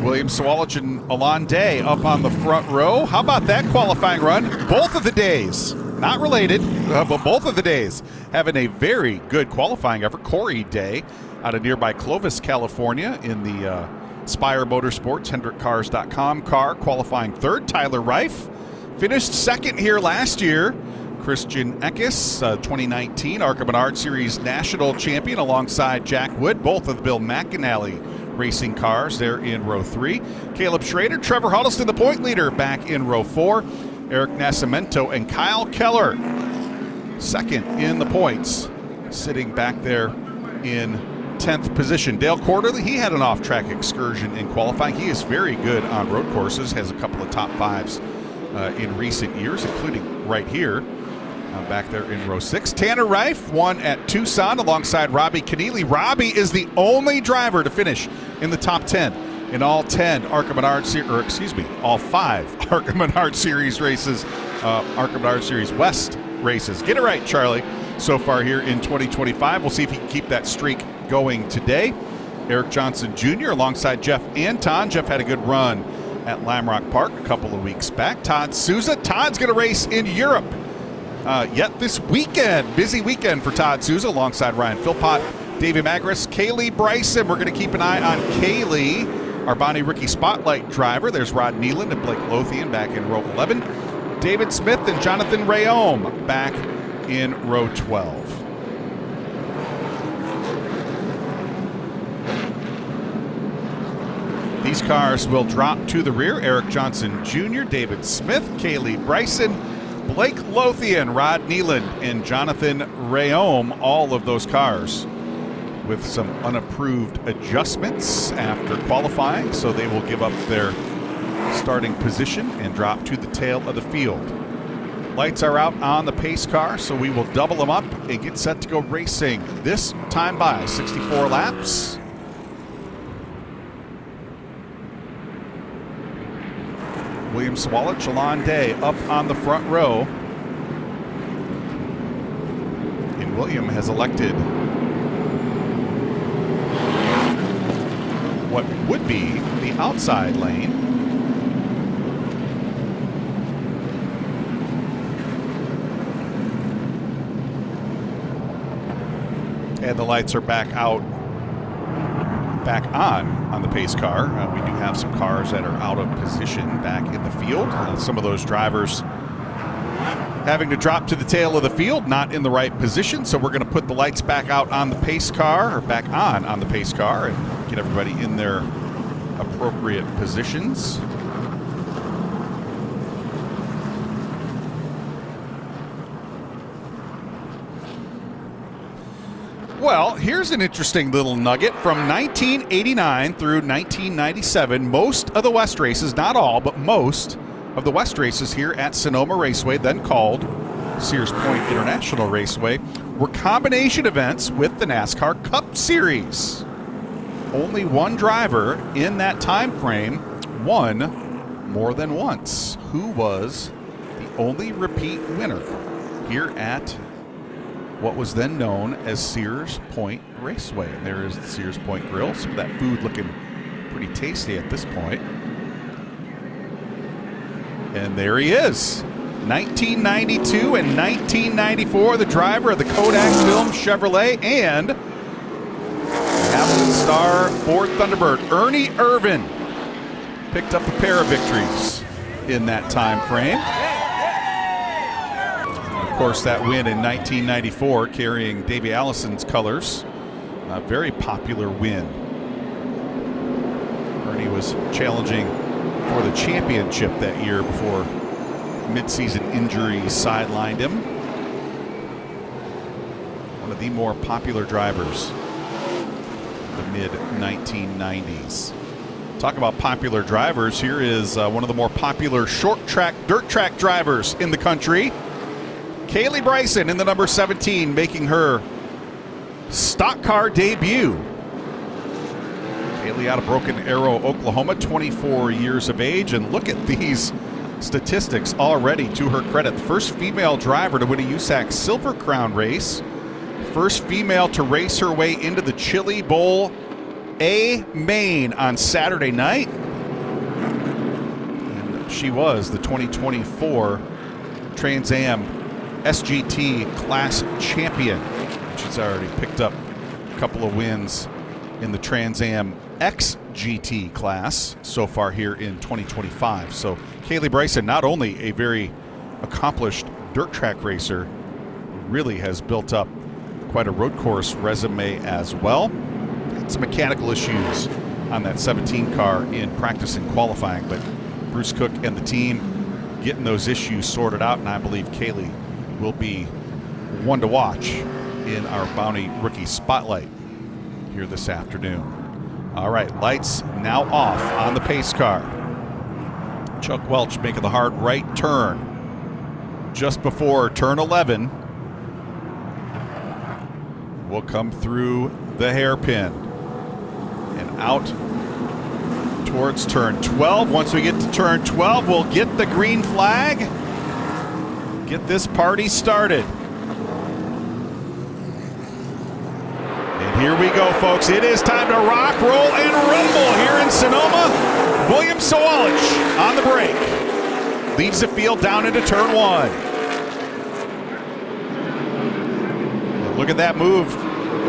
William Sawalich and Alon Day up on the front row. How about that qualifying run? Both of the days, not related, but both of the days having a very good qualifying effort. Corey Day out of nearby Clovis, California in the Spire Motorsports, HendrickCars.com car, qualifying third. Tyler Reif finished second here last year. Christian Eckes, 2019 ARCA Menards Series National Champion alongside Jack Wood, both of the Bill McAnally racing cars there in row 3. Caleb Schrader, Trevor Huddleston, the point leader, back in row 4. Eric Nascimento and Kyle Keller, second in the points, sitting back there in 10th position. Dale Quarterly, he had an off-track excursion in qualifying. He is very good on road courses, has a couple of top fives in recent years, including right here. Back there in row 6. Tanner Reif won at Tucson alongside Robbie Keneally. Robbie is the only driver to finish in the top 10 in all 10 ARCA Menards Series, or excuse me, all 5 ARCA Menards Series races, ARCA Menards Series West races. Get it right, Charlie. So far here in 2025. We'll see if he can keep that streak going today. Eric Johnson Jr. alongside Jeff Anton. Jeff had a good run at Lamrock Park a couple of weeks back. Todd Souza. Todd's going to race in Europe yet this weekend. Busy weekend for Todd Souza alongside Ryan Philpott, Davey Magris, Kaylee Bryson. We're going to keep an eye on Kaylee, our Bonnie Rookie Spotlight driver. There's Rod Nealand and Blake Lothian back in row 11. David Smith and Jonathan Rayome back in row 12. These cars will drop to the rear. Eric Johnson Jr., David Smith, Kaylee Bryson, Blake Lothian, Rod Nealand, and Jonathan Rayome, all of those cars with some unapproved adjustments after qualifying, so they will give up their starting position and drop to the tail of the field. Lights are out on the pace car, so we will double them up and get set to go racing. This time by 64 laps. William Sawalich, Alon Day up on the front row. And William has elected what would be the outside lane. And the lights are back on the pace car. We do have some cars that are out of position back in the field. Some of those drivers having to drop to the tail of the field, not in the right position. So we're going to put the lights back out on the pace car, or back on the pace car, and get everybody in their appropriate positions. Well, here's an interesting little nugget. From 1989 through 1997, most of the West races, not all, but most of the West races here at Sonoma Raceway, then called Sears Point International Raceway, were combination events with the NASCAR Cup Series. Only one driver in that time frame won more than once. Who was the only repeat winner here at what was then known as Sears Point Raceway? And there is the Sears Point Grill. Some of that food looking pretty tasty at this point. And there he is. 1992 and 1994, the driver of the Kodak Film Chevrolet and Hamilton Star Ford Thunderbird, Ernie Irvan, picked up a pair of victories in that time frame. Of course, that win in 1994 carrying Davey Allison's colors. A very popular win. Ernie was challenging for the championship that year before midseason injuries sidelined him. One of the more popular drivers of the mid-1990s. Talk about popular drivers. Here is one of the more popular short track, dirt track drivers in the country. Kaylee Bryson in the number 17, making her stock car debut. Kaylee out of Broken Arrow, Oklahoma, 24 years of age. And look at these statistics already to her credit. First female driver to win a USAC Silver Crown race. First female to race her way into the Chili Bowl A main on Saturday night. she was the 2024 Trans Am SGT Class Champion. She's already picked up a couple of wins in the Trans Am XGT class so far here in 2025. So Kaylee Bryson, not only a very accomplished dirt track racer, really has built up quite a road course resume as well. Had some mechanical issues on that 17 car in practice and qualifying, but Bruce Cook and the team getting those issues sorted out, and I believe Kaylee will be one to watch in our Bounty Rookie Spotlight here this afternoon. All right, lights now off on the pace car. Chuck Welch making the hard right turn just before turn 11. Will come through the hairpin and out towards turn 12. Once we get to turn 12, we'll get the green flag. Get this party started. And here we go, folks. It is time to rock, roll, and rumble here in Sonoma. William Sawalich on the brake. Leads the field down into turn 1. And look at that move.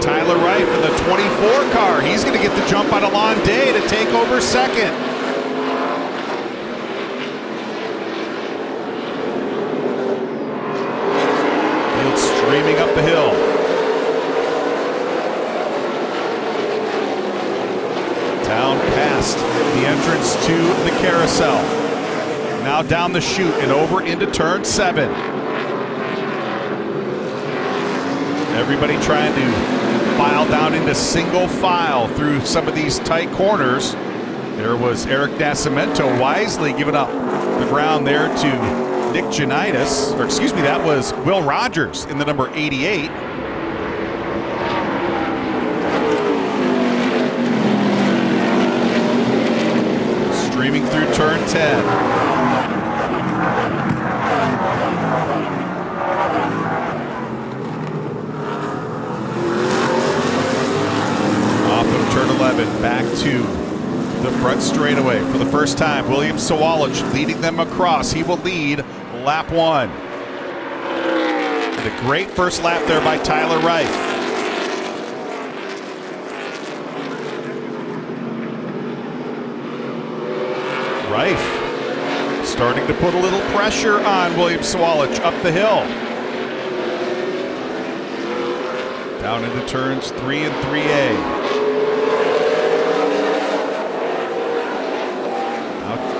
Tyler Reif in the 24 car. He's going to get the jump on Alon Day to take over second. Field streaming up the hill. Down past the entrance to the carousel. Now down the chute and over into turn 7. Everybody trying to file down into single file through some of these tight corners. There was Eric Nascimento wisely giving up the ground there to Nick Janitis, or excuse me, that was Will Rogers in the number 88. Streaming through turn 10. Turn 11, back to the front straightaway for the first time. William Sawalich leading them across. He will lead lap 1. And a great first lap there by Tyler Reif. Reif starting to put a little pressure on William Sawalich up the hill. Down into turns 3 and 3A.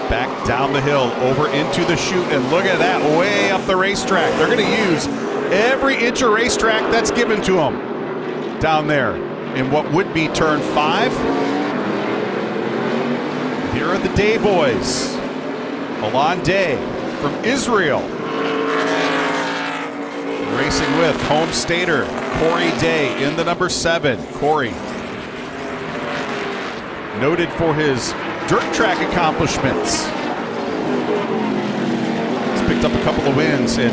Back down the hill, over into the chute, and look at that, way up the racetrack. They're going to use every inch of racetrack that's given to them down there in what would be turn 5. Here are the Day boys. Alon Day from Israel. Racing with home stater Corey Day in the number 7. Corey, noted for his dirt track accomplishments. He's picked up a couple of wins in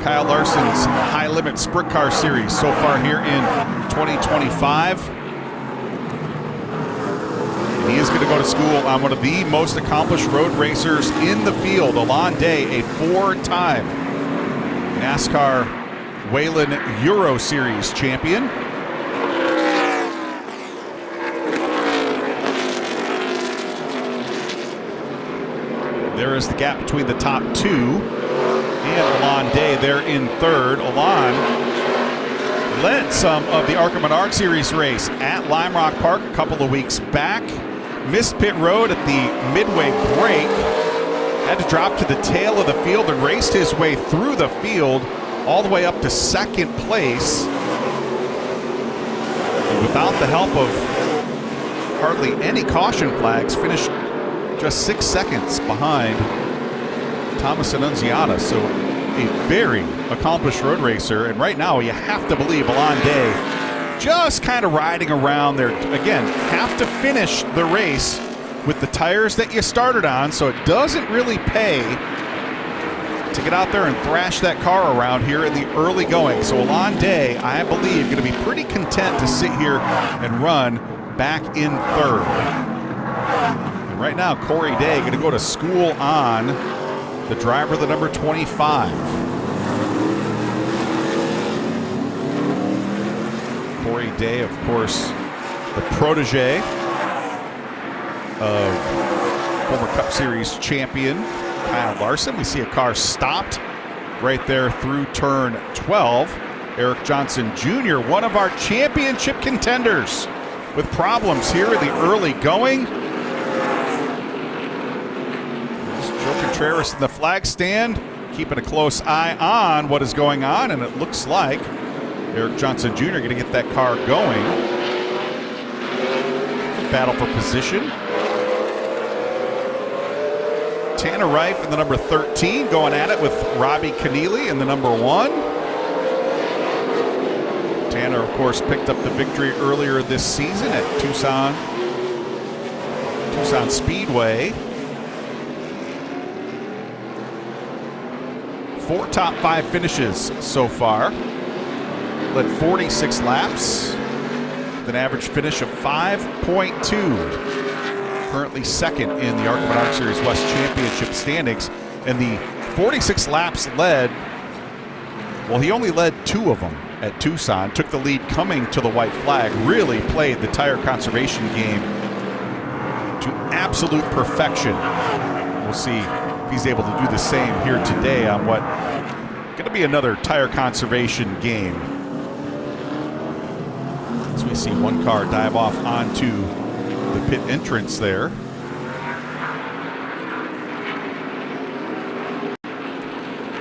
Kyle Larson's High Limit Sprint Car Series so far here in 2025. And he is going to go to school on one of the most accomplished road racers in the field, Alon Day, a 4-time NASCAR Whelen Euro Series champion. There is the gap between the top 2 and Alon Day there in 3rd. Alon led some of the ARCA Menards Series race at Lime Rock Park a couple of weeks back. Missed pit road at the midway break. Had to drop to the tail of the field and raced his way through the field all the way up to 2nd place. And without the help of hardly any caution flags, finished just 6 seconds behind Thomas Annunziata. So a very accomplished road racer. And right now you have to believe Alon Day just kind of riding around there. Again, have to finish the race with the tires that you started on. So it doesn't really pay to get out there and thrash that car around here in the early going. So Alon Day, I believe, going to be pretty content to sit here and run back in 3rd. Right now, Corey Day going to go to school on the driver, the number 25. Corey Day, of course, the protege of former Cup Series champion Kyle Larson. We see a car stopped right there through turn 12. Eric Johnson Jr., one of our championship contenders, with problems here in the early going. Joe Contreras in the flag stand, keeping a close eye on what is going on, and it looks like Eric Johnson Jr. going to get that car going. Battle for position. Tanner Reif in the number 13 going at it with Robbie Keneally in the number 1. Tanner, of course, picked up the victory earlier this season at Tucson Speedway. 4 top 5 finishes so far. Led 46 laps with an average finish of 5.2. Currently second in the ARCA Menards Series West Championship standings. And the 46 laps led, well, he only led 2 of them at Tucson. Took the lead coming to the white flag. Really played the tire conservation game to absolute perfection. We'll see if he's able to do the same here today on what going to be another tire conservation game. As we see one car dive off onto the pit entrance there.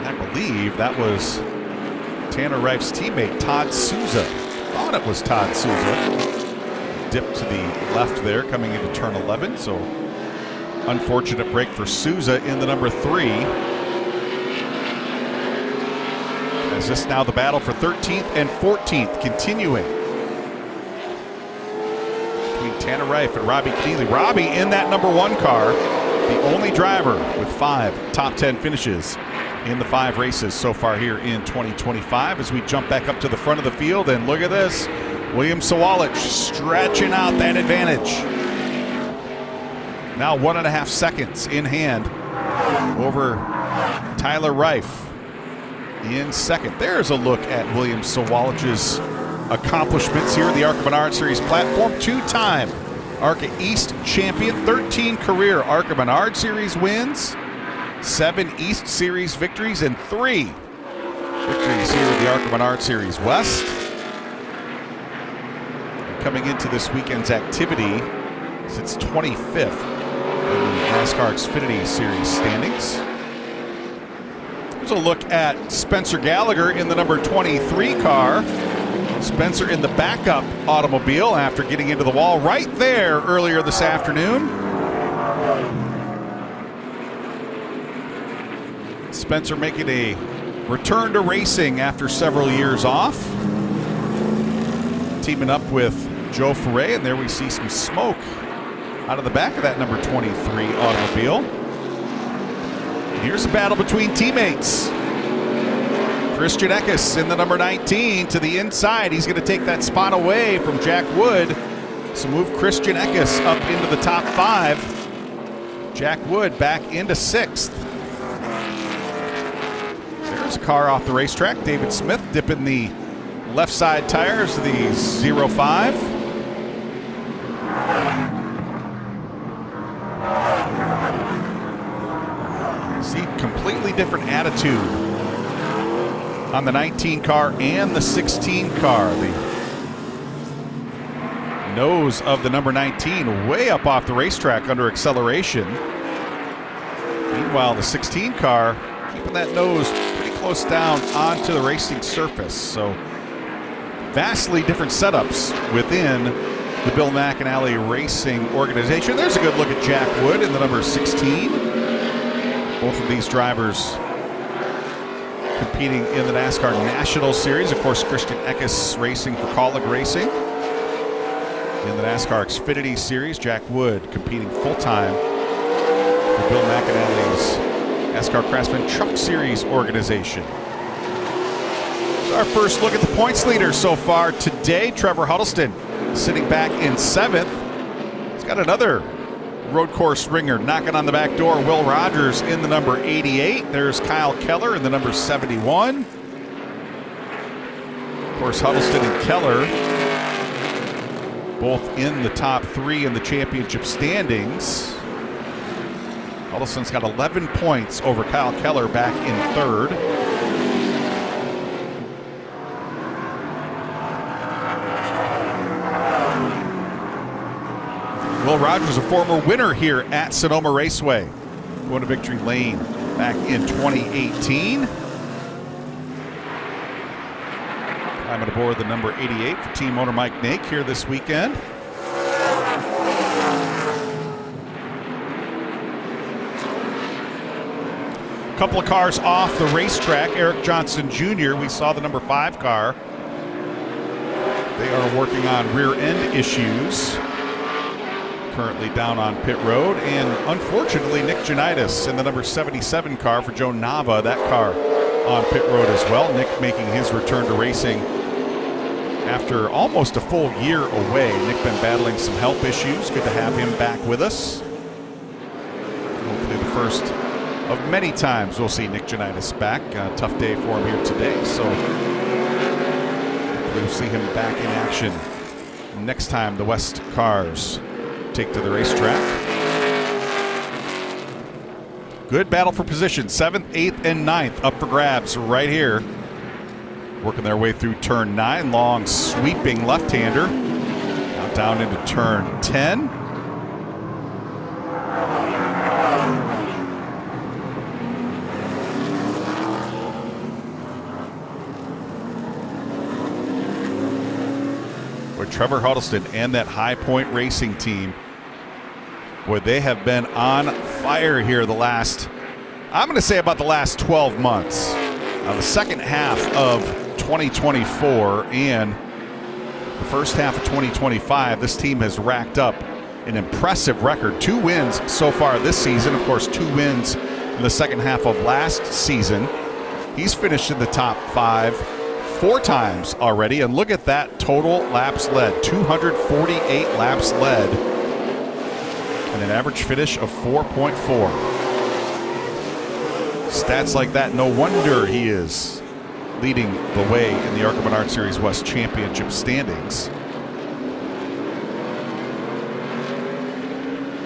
I believe that was Tanner Reif's teammate, Todd Souza. Thought it was Todd Souza. Dip to the left there coming into turn 11. So unfortunate break for Souza in the number 3. As this now the battle for 13th and 14th continuing between Tanner Reif and Robbie Keneally. Robbie in that number 1 car, the only driver with 5 top 10 finishes in the 5 races so far here in 2025. As we jump back up to the front of the field, and look at this, William Sawalich stretching out that advantage. Now 1.5 seconds in hand over Tyler Reif in second. There's a look at William Sawalich's accomplishments here in the ARCA Menards Series platform. 2-time ARCA East champion, 13 career ARCA Menards Series wins, 7 East Series victories, and 3 victories here in the ARCA Menards Series West. And coming into this weekend's activity, it's 25th in the NASCAR Xfinity Series standings. Here's a look at Spencer Gallagher in the number 23 car. Spencer in the backup automobile after getting into the wall right there earlier this afternoon. Spencer making a return to racing after several years off. Teaming up with Joe Ferre, and there we see some smoke out of the back of that number 23 automobile. And here's a battle between teammates. Christian Eckes in the number 19 to the inside. He's going to take that spot away from Jack Wood. So move Christian Eckes up into the top 5. Jack Wood back into 6th. There's a car off the racetrack. David Smith dipping the left side tires of the 05. See, completely different attitude on the 19 car and the 16 car. The nose of the number 19 way up off the racetrack under acceleration. Meanwhile, the 16 car keeping that nose pretty close down onto the racing surface. So vastly different setups within the Bill McAnally Racing organization. There's a good look at Jack Wood in the number 16. Both of these drivers competing in the NASCAR National Series. Of course, Christian Eckes racing for Kaulig Racing. In the NASCAR Xfinity Series, Jack Wood competing full-time for Bill McAnally's NASCAR Craftsman Truck Series organization. So our first look at the points leader so far today. Trevor Huddleston sitting back in 7th. He's got another road course ringer knocking on the back door. Will Rogers in the number 88. There's Kyle Keller in the number 71. Of course, Huddleston and Keller both in the top 3 in the championship standings. Huddleston's got 11 points over Kyle Keller back in 3rd. Will Rogers, a former winner here at Sonoma Raceway, going to victory lane back in 2018. Climbing aboard the number 88 for team owner Mike Nake here this weekend. Couple of cars off the racetrack. Eric Johnson Jr., we saw the number 5 car. They are working on rear end issues. Currently down on pit road. And unfortunately, Nick Janitis in the number 77 car for Joe Nava. That car on pit road as well. Nick making his return to racing after almost a full year away. Nick been battling some health issues. Good to have him back with us. Hopefully the first of many times we'll see Nick Janitis back. Tough day for him here today, so we'll see him back in action next time the West cars take to the racetrack. Good battle for position. 7th, 8th, and 9th up for grabs right here. Working their way through turn 9. Long sweeping left-hander. Now down into turn 10. Trevor Huddleston and that High Point Racing team, boy, they have been on fire here the last, I'm going to say about the last 12 months. The second half of 2024 and the first half of 2025, this team has racked up an impressive record. 2 wins so far this season. Of course, 2 wins in the second half of last season. He's finished in the top 5 4 times already, and look at that total laps led. 248 laps led and an average finish of 4.4. Stats like that, no wonder he is leading the way in the ARCA Menards Series West championship standings.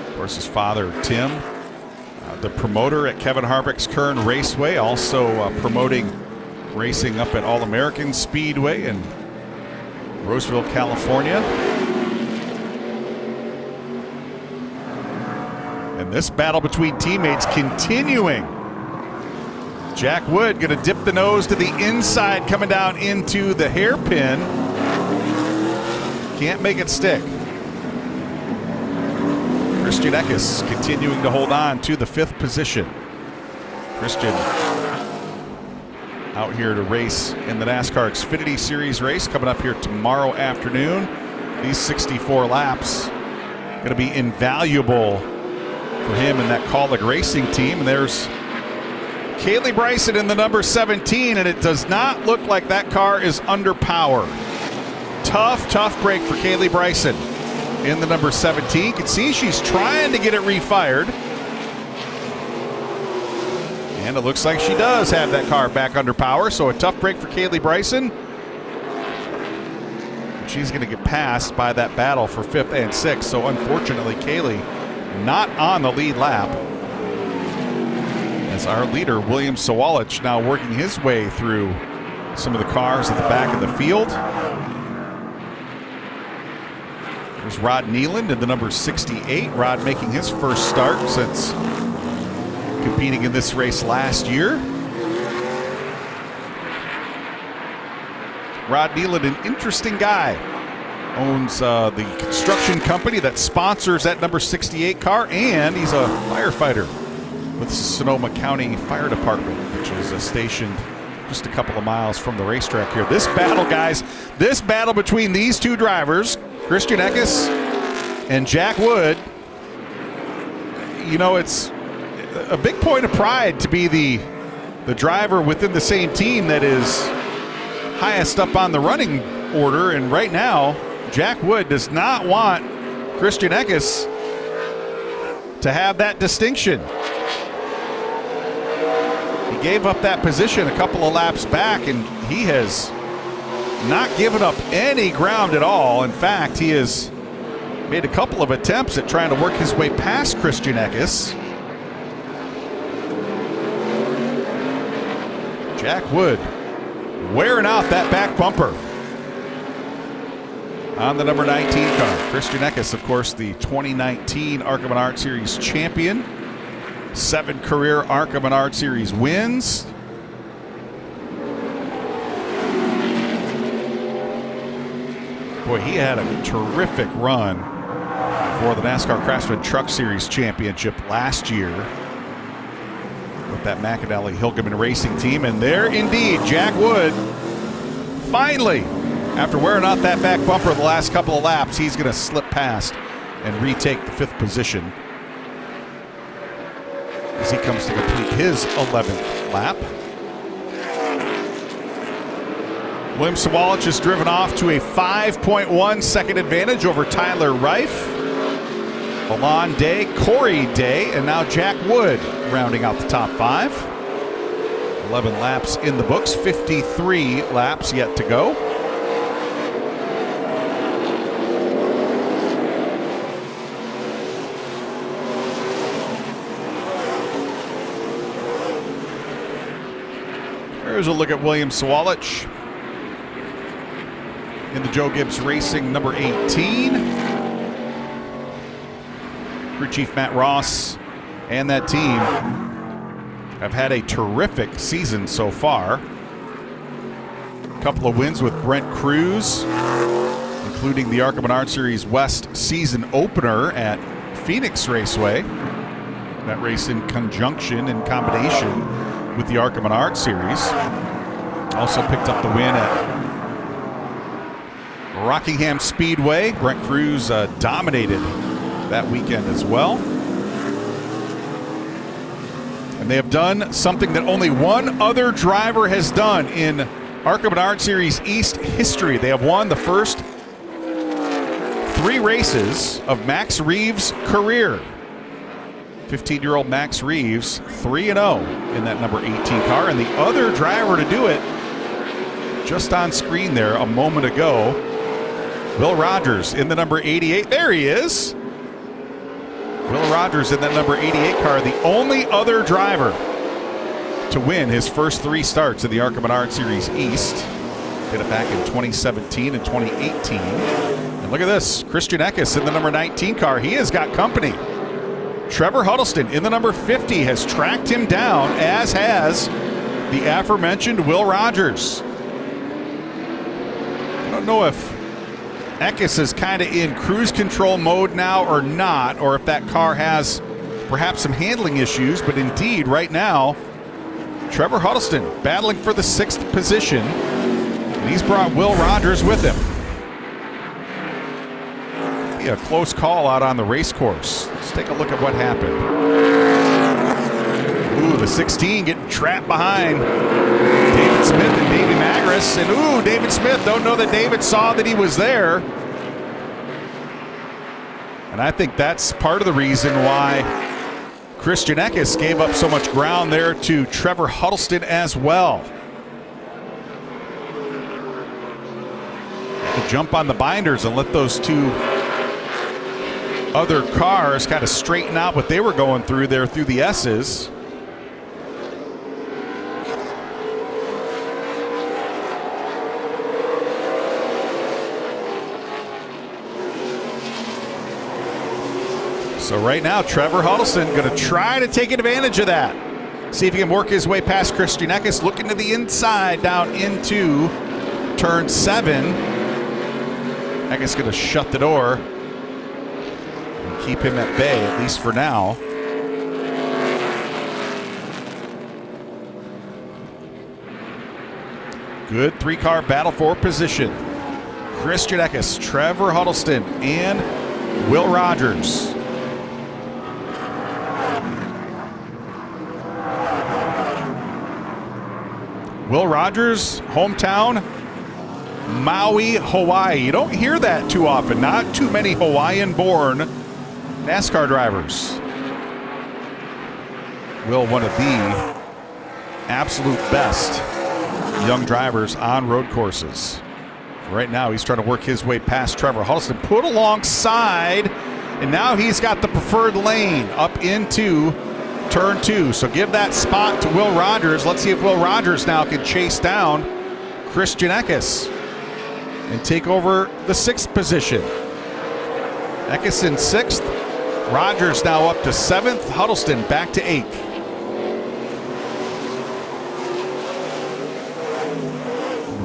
Of course, his father, Tim, the promoter at Kevin Harvick's Kern Raceway, also promoting racing up at All-American Speedway in Roseville, California. And this battle between teammates continuing. Jack Wood going to dip the nose to the inside, coming down into the hairpin. Can't make it stick. Christian Eckes continuing to hold on to the 5th position. Christian out here to race in the NASCAR Xfinity Series race coming up here tomorrow afternoon. These 64 laps going to be invaluable for him and that Kaulig Racing team. And there's Kaylee Bryson in the number 17, and it does not look like that car is under power. Tough break for Kaylee Bryson in the number 17. You can see she's trying to get it refired. And it looks like she does have that car back under power, so a tough break for Kaylee Bryson. She's going to get passed by that battle for 5th and 6th, so unfortunately Kaylee not on the lead lap. As our leader, William Sawalich, now working his way through some of the cars at the back of the field. There's Rod Nealand in the number 68. Rod making his first start since competing in this race last year. Rod Nealand, an interesting guy. Owns the construction company that sponsors that number 68 car, and he's a firefighter with Sonoma County Fire Department, which is stationed just a couple of miles from the racetrack here. This battle, guys, this battle between these 2 drivers, Christian Eckes and Jack Wood, you know, it's a big point of pride to be the driver within the same team that is highest up on the running order. And right now, Jack Wood does not want Christian Eckes to have that distinction. He gave up that position a couple of laps back, and he has not given up any ground at all. In fact, he has made a couple of attempts at trying to work his way past Christian Eckes. Jack Wood wearing out that back bumper on the number 19 car. Christian Eckes, of course, the 2019 ARCA Menards Series champion. 7 career ARCA Menards Series wins. Boy, he had a terrific run for the NASCAR Craftsman Truck Series Championship last year with that McAnally Hilgeman Racing team. And there, indeed, Jack Wood, finally, after wearing out that back bumper the last couple of laps, he's going to slip past and retake the 5th position as he comes to complete his 11th lap. William Sawalich has driven off to a 5.1 second advantage over Tyler Reif, Alon Day, Corey Day, and now Jack Wood rounding out the top 5. 11 laps in the books, 53 laps yet to go. Here's a look at William Sawalich in the Joe Gibbs Racing number 18. Crew Chief Matt Ross and that team have had a terrific season so far. A couple of wins with Brent Cruz, including the ARCA Menards Series West season opener at Phoenix Raceway. That race in conjunction and combination with the ARCA Menards Series. Also picked up the win at Rockingham Speedway. Brent Cruz dominated that weekend as well. And they have done something that only one other driver has done in ARCA Menards Series East history. They have won the first 3 races of Max Reeves' career. 15-year-old Max Reeves, 3-0 in that number 18 car. And the other driver to do it, just on screen there a moment ago, Will Rogers in the number 88. There he is. Will Rogers in that number 88 car, the only other driver to win his first 3 starts in the ARCA Menards Series East. Did it back in 2017 and 2018. And look at this, Christian Eckes in the number 19 car. He has got company. Trevor Huddleston in the number 50 has tracked him down, as has the aforementioned Will Rogers. I don't know if Eckes is kind of in cruise control mode now or not, or if that car has perhaps some handling issues, but indeed right now Trevor Huddleston battling for the 6th position, and he's brought Will Rogers with him. Be a close call out on the race course. Let's take a look at what happened. Ooh, the 16 getting trapped behind David Smith and Davey Magris. And ooh, David Smith, don't know that David saw that he was there. And I think that's part of the reason why Christian Eckes gave up so much ground there to Trevor Huddleston as well. To jump on the binders and let those 2 other cars kind of straighten out what they were going through there through the S's. So right now, Trevor Huddleston going to try to take advantage of that. See if he can work his way past Christian Eckes, looking to the inside down into turn 7. Eckes going to shut the door and keep him at bay, at least for now. Good 3-car battle for position. Christian Eckes, Trevor Huddleston, and Will Rogers. Will Rogers, hometown, Maui, Hawaii. You don't hear that too often. Not too many Hawaiian-born NASCAR drivers. Will, one of the absolute best young drivers on road courses. Right now, he's trying to work his way past Trevor Huddleston, put alongside, and now he's got the preferred lane up into turn 2. So give that spot to Will Rogers. Let's see if Will Rogers now can chase down Christian Eckes and take over the 6th position. Eckes in 6th. Rogers now up to 7th. Huddleston back to 8th.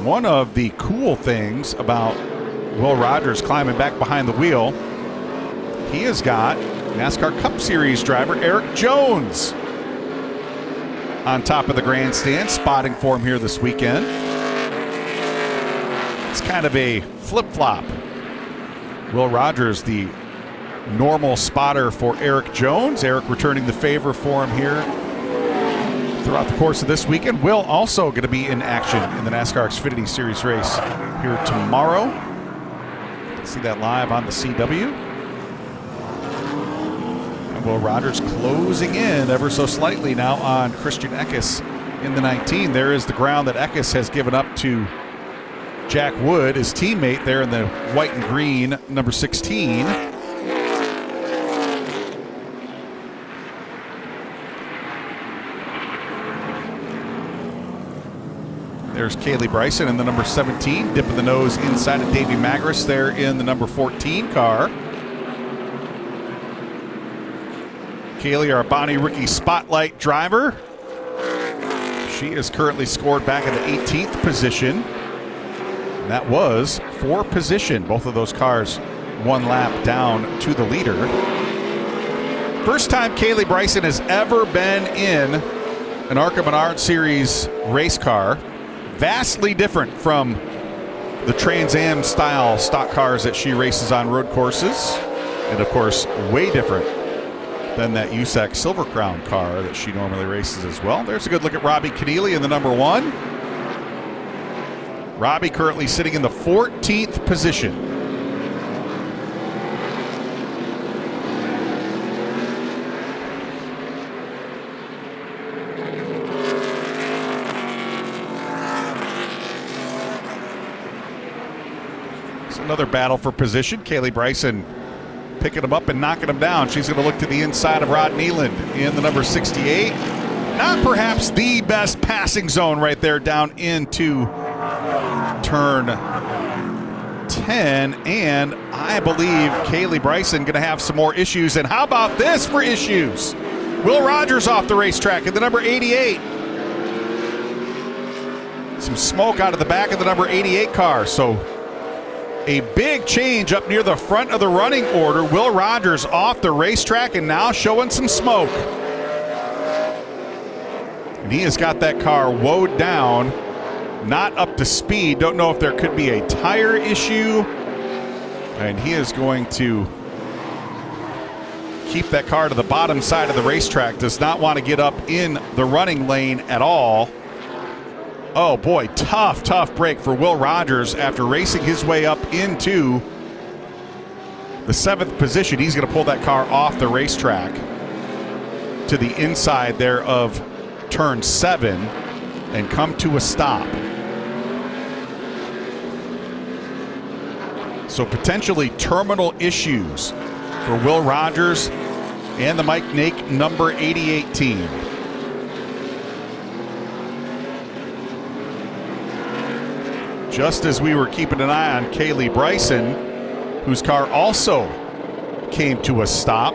One of the cool things about Will Rogers climbing back behind the wheel, he has got NASCAR Cup Series driver Eric Jones on top of the grandstand, spotting for him here this weekend. It's kind of a flip-flop. Will Rogers, the normal spotter for Eric Jones. Eric returning the favor for him here throughout the course of this weekend. Will also going to be in action in the NASCAR Xfinity Series race here tomorrow. See that live on the CW. And Will Rogers closing in ever so slightly now on Christian Eckes in the 19. There is the ground that Eckes has given up to Jack Wood, his teammate there in the white and green, number 16. There's Kaylee Bryson in the number 17, dipping the nose inside of Davey Magris there in the number 14 car. Kaylee, our Bonnie Rookie Spotlight driver. She is currently scored back in the 18th position. And that was for position. Both of those cars 1 lap down to the leader. First time Kaylee Bryson has ever been in an ARCA Menards Series race car. Vastly different from the Trans Am style stock cars that she races on road courses. And of course, way different than that USAC Silver Crown car that she normally races as well. There's a good look at Robbie Keneally in the number 1. Robbie currently sitting in the 14th position. Another battle for position. Kaylee Bryson picking him up and knocking him down. She's going to look to the inside of Rod Nealand in the number 68. Not perhaps the best passing zone right there down into turn 10. And I believe Kaylee Bryson going to have some more issues. And how about this for issues? Will Rogers off the racetrack in the number 88. Some smoke out of the back of the number 88 car. So a big change up near the front of the running order. Will Rogers off the racetrack and now showing some smoke. And he has got that car woed down, not up to speed. Don't know if there could be a tire issue. And he is going to keep that car to the bottom side of the racetrack. Does not want to get up in the running lane at all. Oh boy, tough break for Will Rogers after racing his way up into the 7th position. He's going to pull that car off the racetrack to the inside there of turn 7 and come to a stop. So potentially terminal issues for Will Rogers and the Mike Nake number 88 team. Just as we were keeping an eye on Kaylee Bryson, whose car also came to a stop.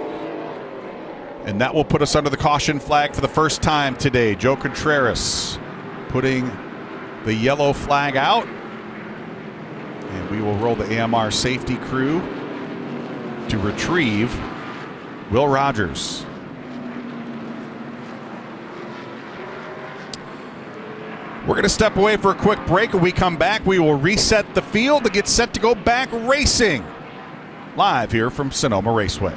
And that will put us under the caution flag for the first time today. Joe Contreras putting the yellow flag out. And we will roll the AMR safety crew to retrieve Will Rogers. We're going to step away for a quick break. When we come back, we will reset the field to get set to go back racing. Live here from Sonoma Raceway.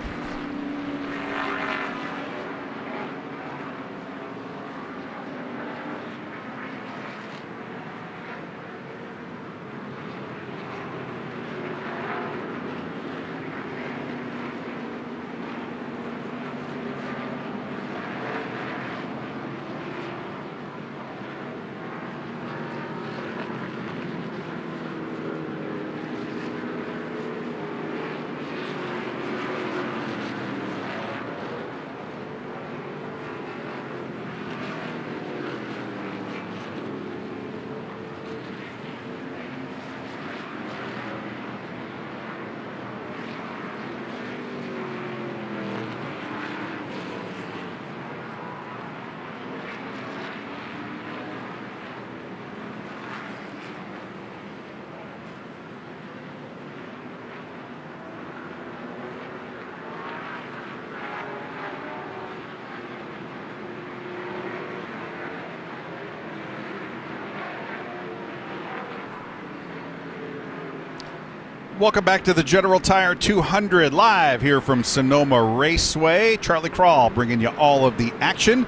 Welcome back to the General Tire 200 live here from Sonoma Raceway. Charlie Krall bringing you all of the action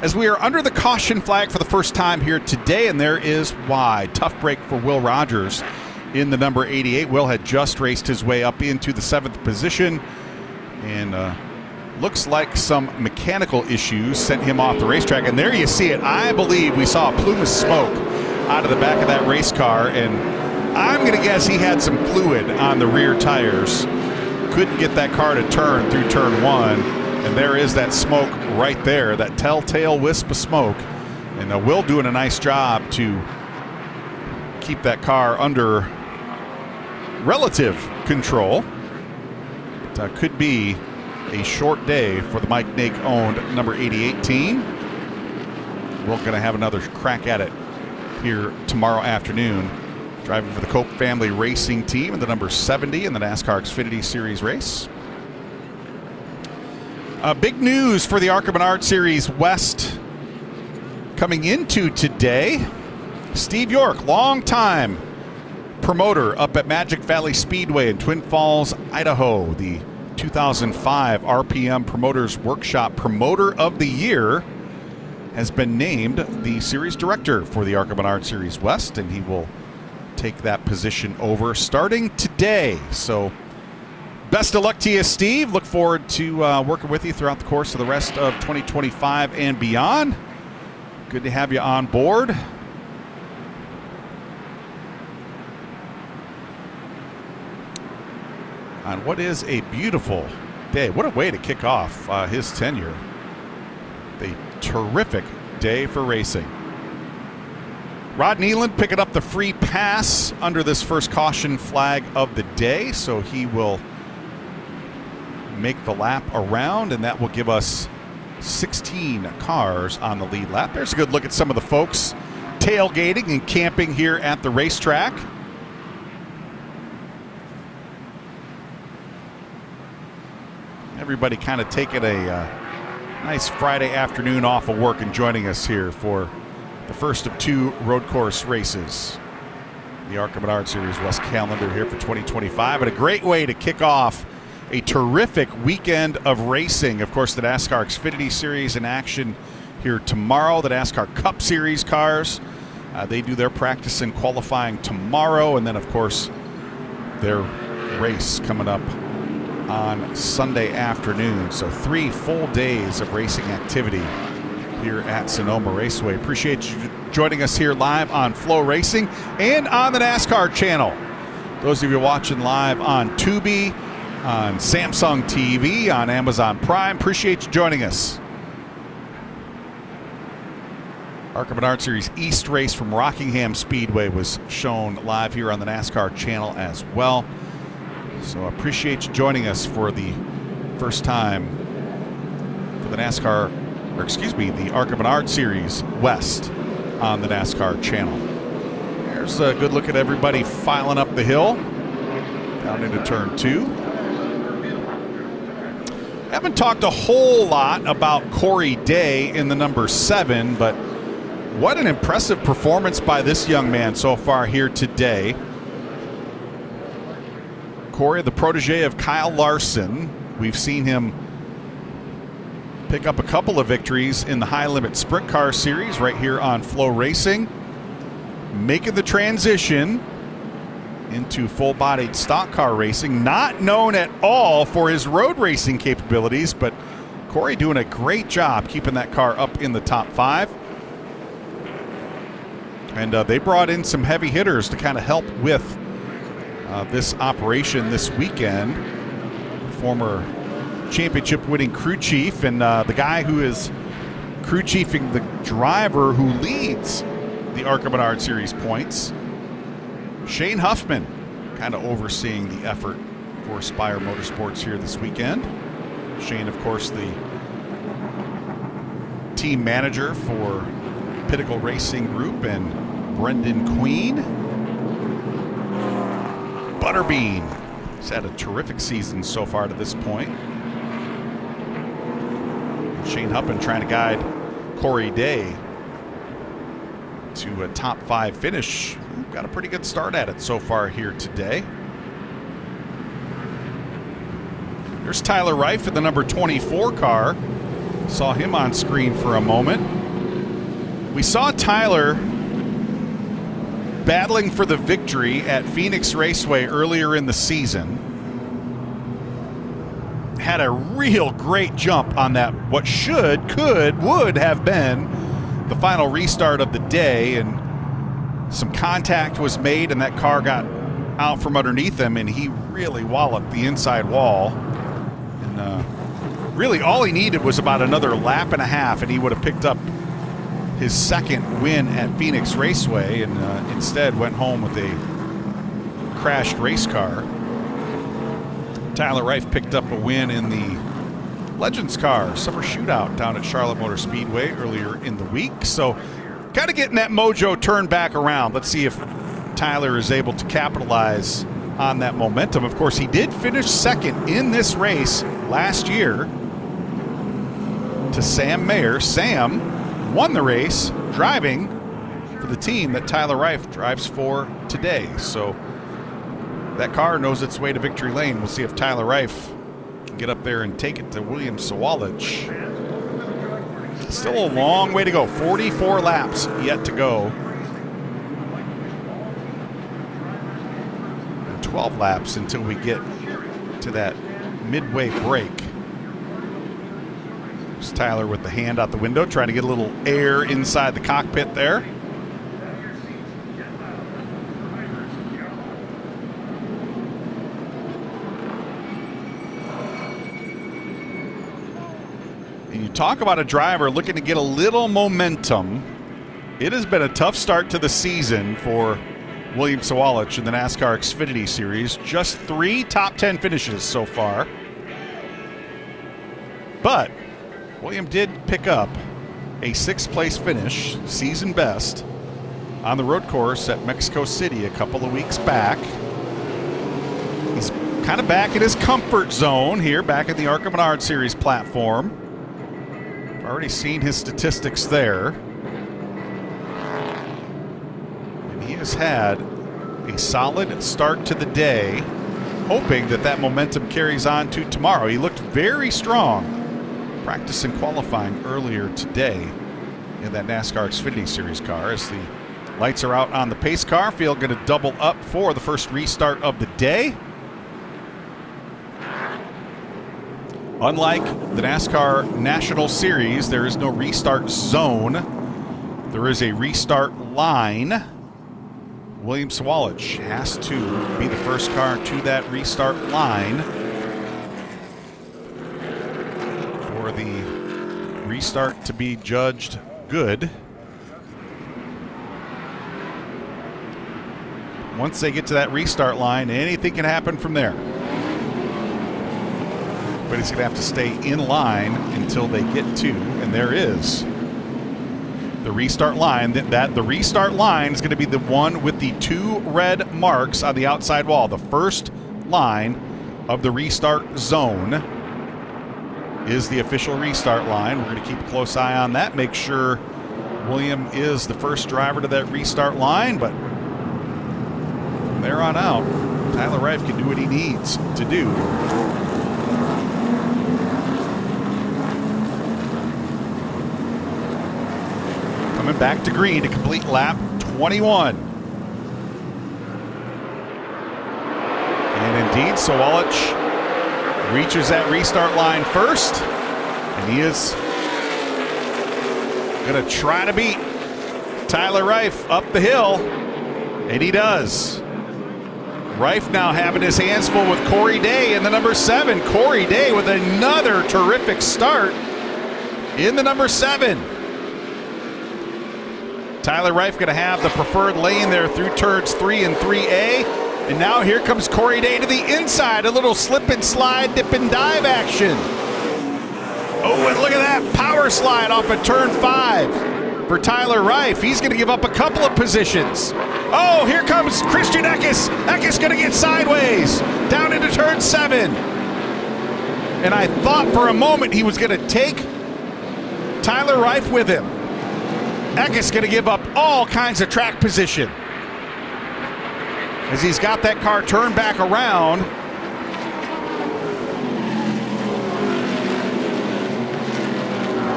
as we are under the caution flag for the first time here today, and there is why. Tough break for Will Rogers in the number 88. Will had just raced his way up into the 7th position, and looks like some mechanical issues sent him off the racetrack. And there you see it. I believe we saw a plume of smoke out of the back of that race car, and I'm going to guess he had some fluid on the rear tires. Couldn't get that car to turn through turn 1, and there is that smoke right there, that telltale wisp of smoke. And Will doing a nice job to keep that car under relative control. It could be a short day for the Mike Nake-owned number 88 team. We're going to have another crack at it here tomorrow afternoon, driving for the Cope Family Racing Team in the number 70 in the NASCAR Xfinity Series race. Big news for the ARCA Menards Series West coming into today. Steve York, longtime promoter up at Magic Valley Speedway in Twin Falls, Idaho, the 2005 RPM Promoters Workshop Promoter of the Year, has been named the series director for the ARCA Menards Series West, and he will take that position over starting today. So best of luck to you, Steve. Look forward to working with you throughout the course of the rest of 2025 and beyond. Good to have you on board. On what is a beautiful day. What a way to kick off his tenure. A terrific day for racing. Rod Nealand picking up the free pass under this first caution flag of the day, so he will make the lap around, and that will give us 16 cars on the lead lap. There's a good look at some of the folks tailgating and camping here at the racetrack. Everybody kind of taking a nice Friday afternoon off of work and joining us here for the first of 2 road course races. The ARCA Menards Series West calendar here for 2025, and a great way to kick off a terrific weekend of racing. Of course, the NASCAR Xfinity Series in action here tomorrow. The NASCAR Cup Series cars, they do their practice and qualifying tomorrow, and then, of course, their race coming up on Sunday afternoon. So 3 full days of racing activity here at Sonoma Raceway. Appreciate you joining us here live on FloRacing and on the NASCAR channel. Those of you watching live on Tubi, on Samsung TV, on Amazon Prime, appreciate you joining us. ARCA Menards Series East race from Rockingham Speedway was shown live here on the NASCAR channel as well. So I appreciate you joining us for the first time for the the ARCA Menards Series West on the NASCAR channel. There's a good look at everybody filing up the hill down into turn 2. Haven't talked a whole lot about Corey Day in the number 7, but what an impressive performance by this young man so far here today. Corey, the protege of Kyle Larson. We've seen him pick up a couple of victories in the High Limit Sprint Car Series right here on FloRacing. Making the transition into full-bodied stock car racing. Not known at all for his road racing capabilities, but Corey doing a great job keeping that car up in the top 5. And they brought in some heavy hitters to kind of help with this operation this weekend. Former championship winning crew chief and the guy who is crew chiefing the driver who leads the ARCA Menards Series points, Shane Huffman, kind of overseeing the effort for Spire Motorsports here this weekend. Shane, of course, the team manager for Pinnacle Racing Group, and Brendan Queen. Butterbean has had a terrific season so far to this point. Shane Huffman trying to guide Corey Day to a top 5 finish. Got a pretty good start at it so far here today. There's Tyler Reif in the number 24 car. Saw him on screen for a moment. We saw Tyler battling for the victory at Phoenix Raceway earlier in the season. Had a real great jump on that, what would have been the final restart of the day, and some contact was made and that car got out from underneath him and he really walloped the inside wall. And really all he needed was about another lap and a half and he would have picked up his second win at Phoenix Raceway, and instead went home with a crashed race car. Tyler Reif picked up a win in the Legends car summer shootout down at Charlotte Motor Speedway earlier in the week. So kind of getting that mojo turned back around. Let's see if Tyler is able to capitalize on that momentum. Of course, he did finish second in this race last year to Sam Mayer. Sam won the race driving for the team that Tyler Reif drives for today. So that car knows its way to victory lane. We'll see if Tyler Reif can get up there and take it to William Sawalich. Still a long way to go. 44 laps yet to go. And 12 laps until we get to that midway break. There's Tyler with the hand out the window, trying to get a little air inside the cockpit there. Talk about a driver looking to get a little momentum. It has been a tough start to the season for William Sawalich in the NASCAR Xfinity Series. Just 3 top 10 finishes so far. But William did pick up a 6th place finish, season best, on the road course at Mexico City a couple of weeks back. He's kind of back in his comfort zone here, back in the ARCA Menards Series platform. Already seen his statistics there. And he has had a solid start to the day, hoping that that momentum carries on to tomorrow. He looked very strong practicing qualifying earlier today in that NASCAR Xfinity Series car. As the lights are out on the pace car, field going to double up for the first restart of the day. Unlike the NASCAR National Series, there is no restart zone. There is a restart line. William Sawalich has to be the first car to that restart line for the restart to be judged good. Once they get to that restart line, anything can happen from there. But he's going to have to stay in line until they get to, and there is the restart line. The restart line is going to be the one with the 2 red marks on the outside wall. The first line of the restart zone is the official restart line. We're going to keep a close eye on that, make sure William is the first driver to that restart line. But from there on out, Tyler Reif can do what he needs to do. Coming back to green to complete lap 21. And indeed, Sawalich reaches that restart line first. And he is going to try to beat Tyler Reif up the hill. And he does. Reif now having his hands full with Corey Day in the number 7. Corey Day with another terrific start in the number 7. Tyler Reif going to have the preferred lane there through turns 3 and 3A. And now here comes Corey Day to the inside. A little slip and slide, dip and dive action. Oh, and look at that power slide off of turn 5 for Tyler Reif. He's going to give up a couple of positions. Oh, here comes Christian Eckes. Eckes going to get sideways down into turn 7. And I thought for a moment he was going to take Tyler Reif with him. Eckes going to give up all kinds of track position as he's got that car turned back around.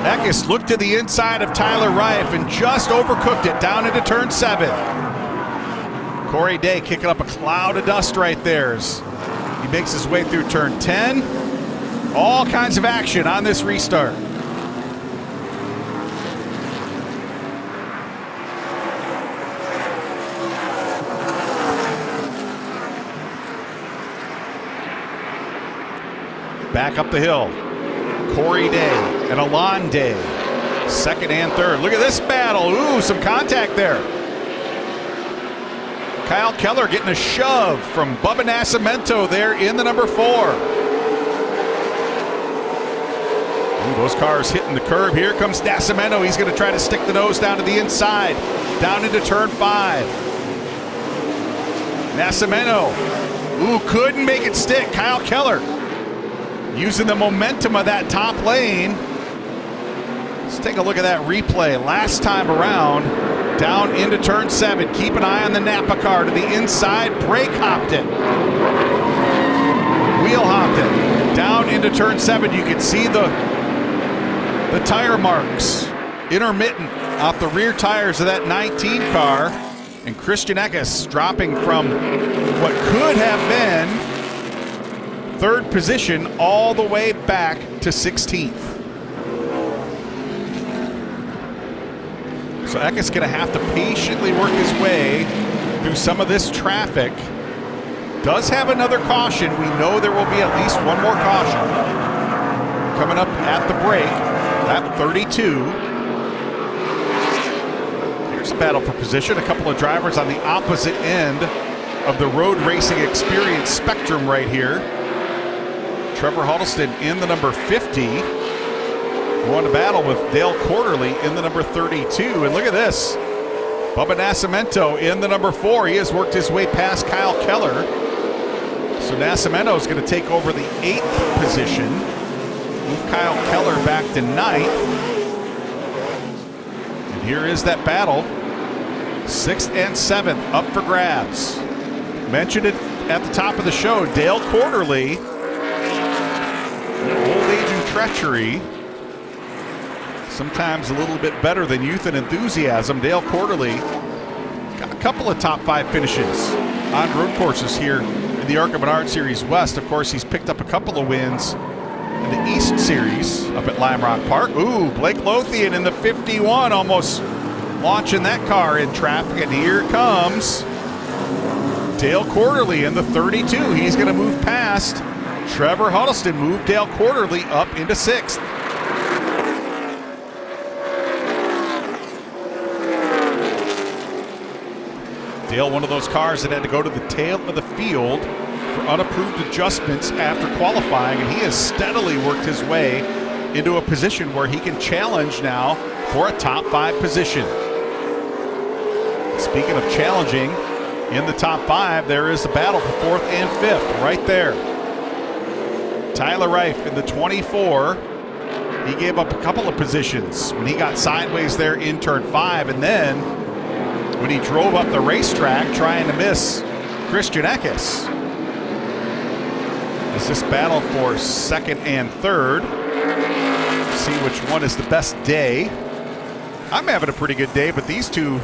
Eckes looked to the inside of Tyler Reif and just overcooked it down into turn 7. Corey Day kicking up a cloud of dust right there as he makes his way through turn 10. All kinds of action on this restart. Back up the hill. Corey Day and Alon Day, second and third. Look at this battle. Ooh, some contact there. Kyle Keller getting a shove from Bubba Nascimento there in the number 4. Ooh, those cars hitting the curb. Here comes Nascimento. He's going to try to stick the nose down to the inside, down into turn 5. Nascimento, ooh, couldn't make it stick. Kyle Keller using the momentum of that top lane. Let's take a look at that replay. Last time around, down into turn 7. Keep an eye on the Napa car to the inside. Brake hopped it. Wheel hopped it. Down into turn 7. You can see the tire marks. Intermittent off the rear tires of that 19 car. And Christian Eckes dropping from what could have been 3rd position all the way back to 16th. So Eckes going to have to patiently work his way through some of this traffic. Does have another caution. We know there will be at least one more caution coming up at the break, lap 32. Here's a battle for position. A couple of drivers on the opposite end of the road racing experience spectrum right here. Trevor Huddleston in the number 50. Going to battle with Dale Quarterly in the number 32. And look at this. Bubba Nascimento in the number 4. He has worked his way past Kyle Keller. So Nascimento is going to take over the 8th position. Move Kyle Keller back to 9th. And here is that battle. 6th and 7th up for grabs. Mentioned it at the top of the show. Dale Quarterly. Old age and treachery. Sometimes a little bit better than youth and enthusiasm. Dale Quarterly got a couple of top 5 finishes on road courses here in the ARCA Menards Series West. Of course, he's picked up a couple of wins in the East Series up at Lime Rock Park. Ooh, Blake Lothian in the 51, almost launching that car in traffic. And here comes Dale Quarterly in the 32. He's going to move past Trevor Huddleston, moved Dale Quarterly up into 6th. Dale, one of those cars that had to go to the tail of the field for unapproved adjustments after qualifying, and he has steadily worked his way into a position where he can challenge now for a top 5 position. Speaking of challenging, in the top 5, there is the battle for 4th and 5th right there. Tyler Reif in the 24. He gave up a couple of positions when he got sideways there in turn 5, and then when he drove up the racetrack trying to miss Christian Eckes. Is this battle for 2nd and 3rd? See which one is the best day. I'm having a pretty good day, but these two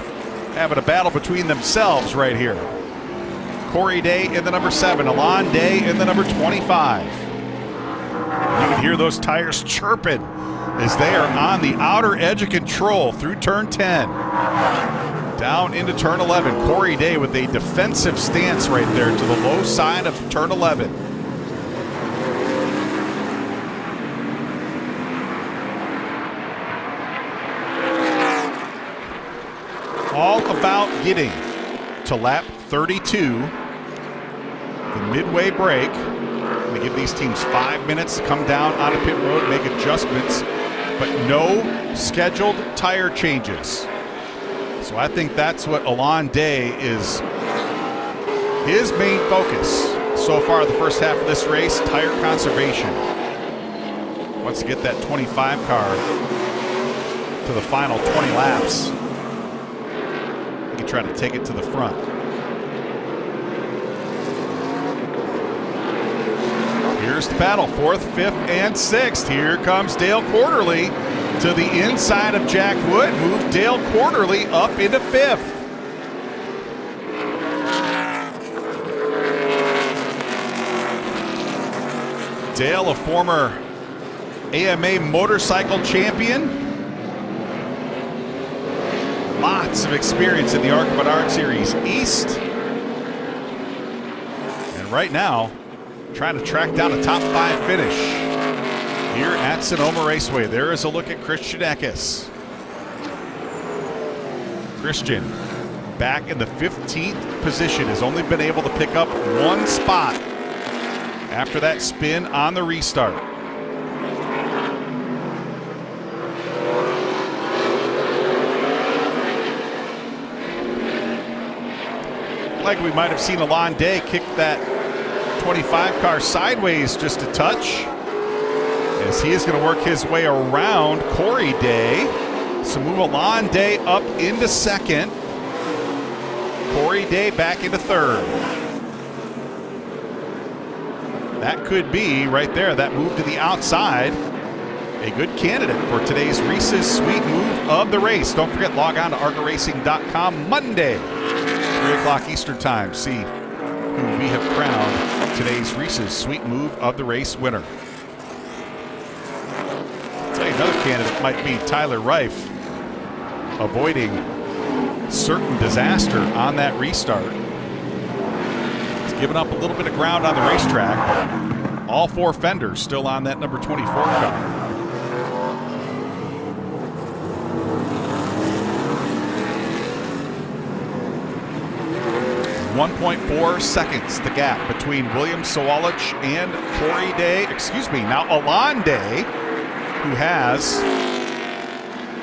having a battle between themselves right here. Corey Day in the number 7, Alon Day in the number 25. You can hear those tires chirping as they are on the outer edge of control through turn 10. Down into turn 11. Corey Day with a defensive stance right there to the low side of turn 11. All about getting to lap 32, the midway break. I'm going to give these teams 5 minutes to come down onto pit road, make adjustments, but no scheduled tire changes. So I think that's what Alon Day is his main focus so far the first half of this race, tire conservation. Wants to get that 25 car to the final 20 laps. He can try to take it to the front. Here's the battle, 4th, 5th, and 6th. Here comes Dale Quarterly to the inside of Jack Wood, moved Dale Quarterly up into 5th. Dale, a former AMA motorcycle champion. Lots of experience in the ARCA Menards Series East. And right now, trying to track down a top 5 finish here at Sonoma Raceway. There is a look at Christian Eckes. Christian, back in the 15th position, has only been able to pick up 1 spot after that spin on the restart. Like we might have seen Alon Day kick that 25 car sideways just a touch, as he is going to work his way around Corey Day. So move Alon Day up into 2nd. Corey Day back into 3rd. That could be right there, that move to the outside, a good candidate for today's Reese's Sweet Move of the race. Don't forget, log on to arcaracing.com Monday, 3 o'clock Eastern time. See who we have crowned today's Reese's Sweet Move of the race winner. I'll tell you, another candidate might be Tyler Reif, avoiding certain disaster on that restart. Giving up a little bit of ground on the racetrack. All 4 fenders still on that number 24 car. 1.4 seconds the gap between William Sawalich and Corey Day. Excuse me, now Alon Day, who has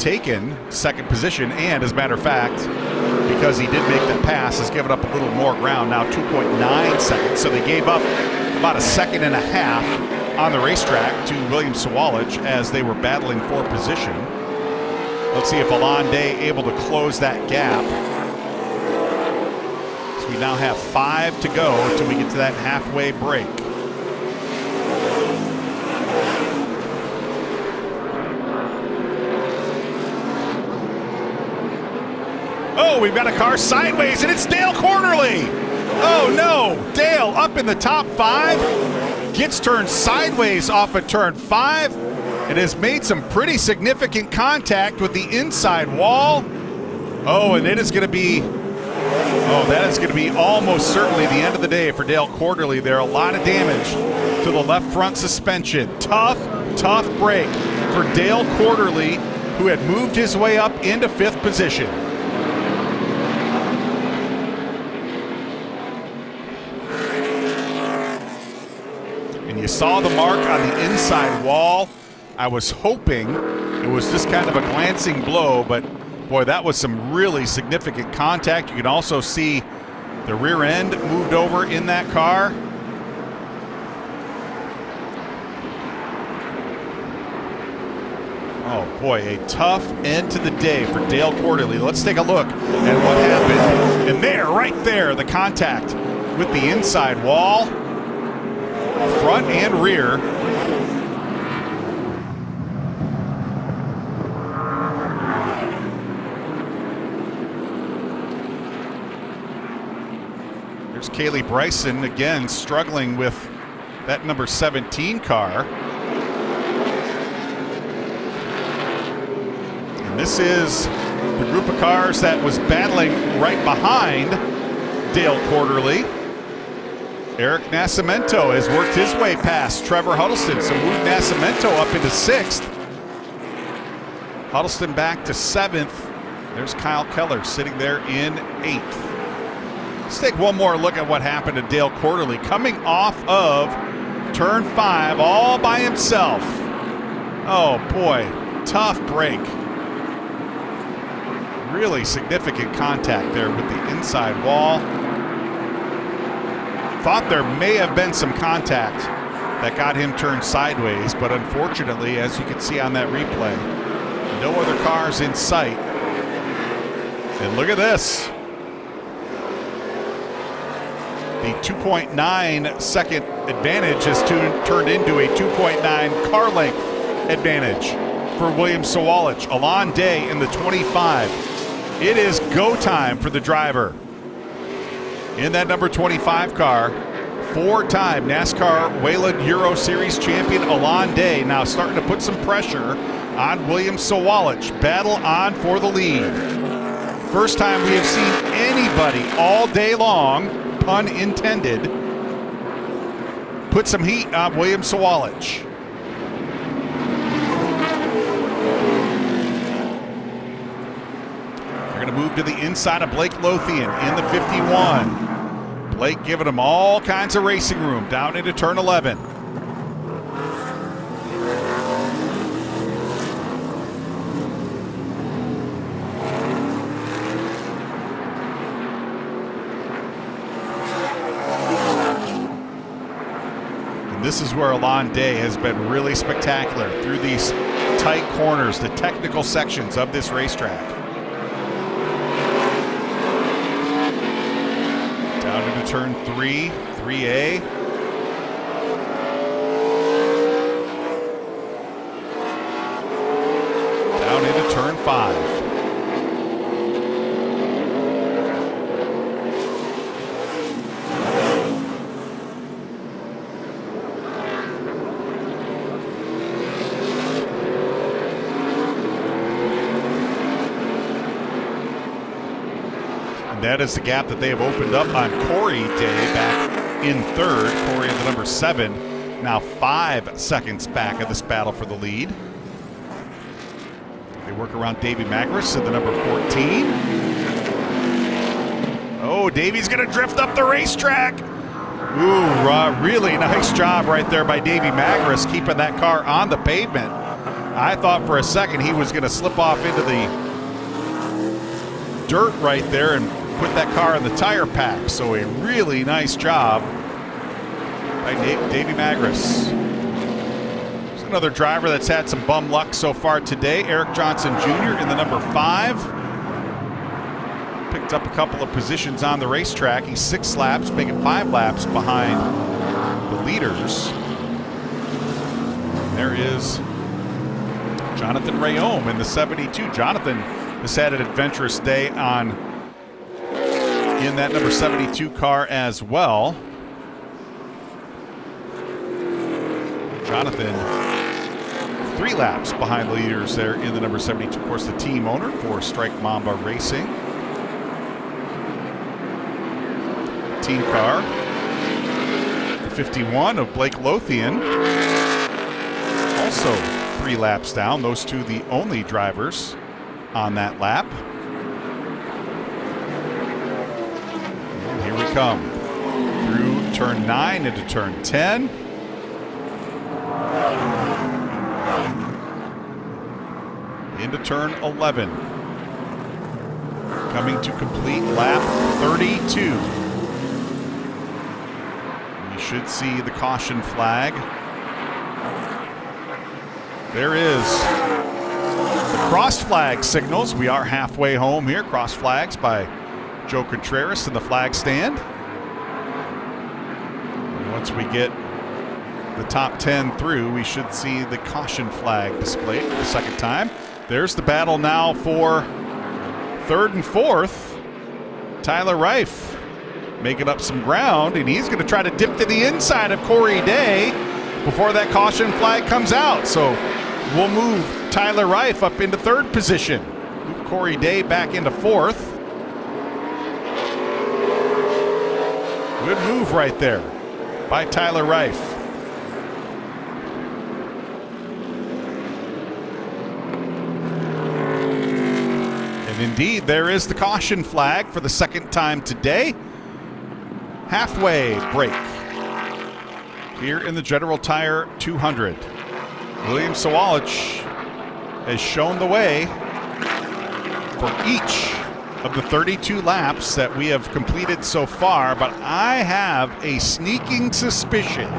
taken 2nd position, and as a matter of fact, because he did make that pass, has given up a little more ground, now 2.9 seconds. So they gave up about 1.5 seconds on the racetrack to William Sawalich as they were battling for position. Let's see if Alon Day able to close that gap. So we now have 5 to go until we get to that halfway break. Oh, we've got a car sideways, and it's Dale Quarterly. Oh, no. Dale up in the top 5. Gets turned sideways off of turn 5 and has made some pretty significant contact with the inside wall. Oh, and it is going to be, that is going to be almost certainly the end of the day for Dale Quarterly there. A lot of damage to the left front suspension. Tough break for Dale Quarterly, who had moved his way up into 5th position. You saw the mark on the inside wall. I was hoping it was just kind of a glancing blow, but boy, that was some really significant contact. You can also see the rear end moved over in that car. Oh boy, a tough end to the day for Dale Quarterly. Let's take a look at what happened. And there, right there, the contact with the inside wall. Front and rear. There's Kaylee Bryson again struggling with that number 17 car. And this is the group of cars that was battling right behind Dale Quarterly. Eric Nascimento has worked his way past Trevor Huddleston, so moved Nascimento up into 6th. Huddleston back to 7th. There's Kyle Keller sitting there in 8th. Let's take one more look at what happened to Dale Quarterly, coming off of turn 5 all by himself. Oh boy, tough break. Really significant contact there with the inside wall. Thought there may have been some contact that got him turned sideways, but unfortunately, as you can see on that replay, no other cars in sight. And look at this. The 2.9 second advantage has turned into a 2.9 car length advantage for William Sawalich. Alon Day in the 25. It is go time for the driver. In that number 25 car, four-time NASCAR Wayland Euro Series champion Alon Day now starting to put some pressure on William Sawalich. Battle on for the lead. First time we have seen anybody all day long, pun intended, put some heat on William Sawalich. We're going to move to the inside of Blake Lothian in the 51. Blake giving him all kinds of racing room down into turn 11. And this is where Alon Day has been really spectacular through these tight corners, the technical sections of this racetrack. Turn 3, 3A. Down into turn 5. That is the gap that they have opened up on Corey Day back in third. Corey in the number 7, now 5 seconds back of this battle for the lead. They work around Davey Magris in the number 14. Oh, Davey's going to drift up the racetrack. Ooh, really nice job right there by Davey Magris keeping that car on the pavement. I thought for a second he was going to slip off into the dirt right there and put that car in the tire pack. So a really nice job by Davey Magris. There's another driver that's had some bum luck so far today. Eric Johnson Jr. in the number 5. Picked up a couple of positions on the racetrack. He's 6 laps, making 5 laps behind the leaders. There is Jonathan Rayome in the 72. Jonathan has had an adventurous day in that number 72 car as well. Jonathan 3 laps behind the leaders there in the number 72. Of course, the team owner for Strike Mamba Racing. Team car, the 51 of Blake Lothian, also 3 laps down. Those two the only drivers on that lap. And here we come through turn 9 into turn 10. Into turn 11. Coming to complete lap 32. You should see the caution flag. There is the cross flag signals. We are halfway home here. Cross flags by Joe Contreras in the flag stand. And once we get the top 10 through, we should see the caution flag displayed for the second time. There's the battle now for 3rd and 4th. Tyler Reif making up some ground, and he's going to try to dip to the inside of Corey Day before that caution flag comes out. So we'll move Tyler Reif up into 3rd position. Move Corey Day back into 4th. Good move right there by Tyler Reif. And indeed, there is the caution flag for the second time today. Halfway break here in the General Tire 200. William Sawalich has shown the way for each of the 32 laps that we have completed so far, but I have a sneaking suspicion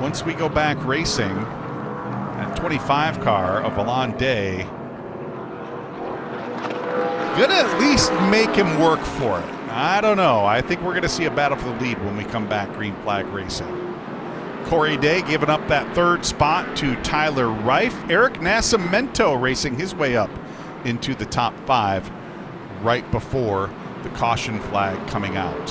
once we go back racing, that 25 car of Alon Day gonna at least make him work for it. I don't know. I think we're going to see a battle for the lead when we come back green flag racing. Corey Day giving up that third spot to Tyler Reif. Eric Nascimento racing his way up into the top 5 right before the caution flag coming out.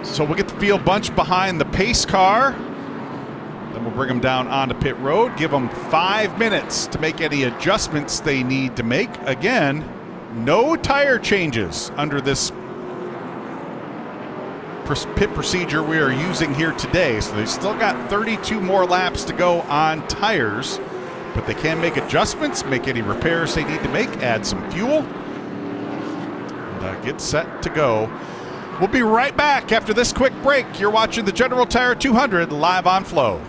So we'll get the field bunch behind the pace car. Then we'll bring them down onto pit road, give them 5 minutes to make any adjustments they need to make. Again, no tire changes under this pit procedure we are using here today. So they've still got 32 more laps to go on tires, but they can make adjustments, make any repairs they need to make, add some fuel, and get set to go. We'll be right back after this quick break. You're watching the General Tire 200 live on Flow.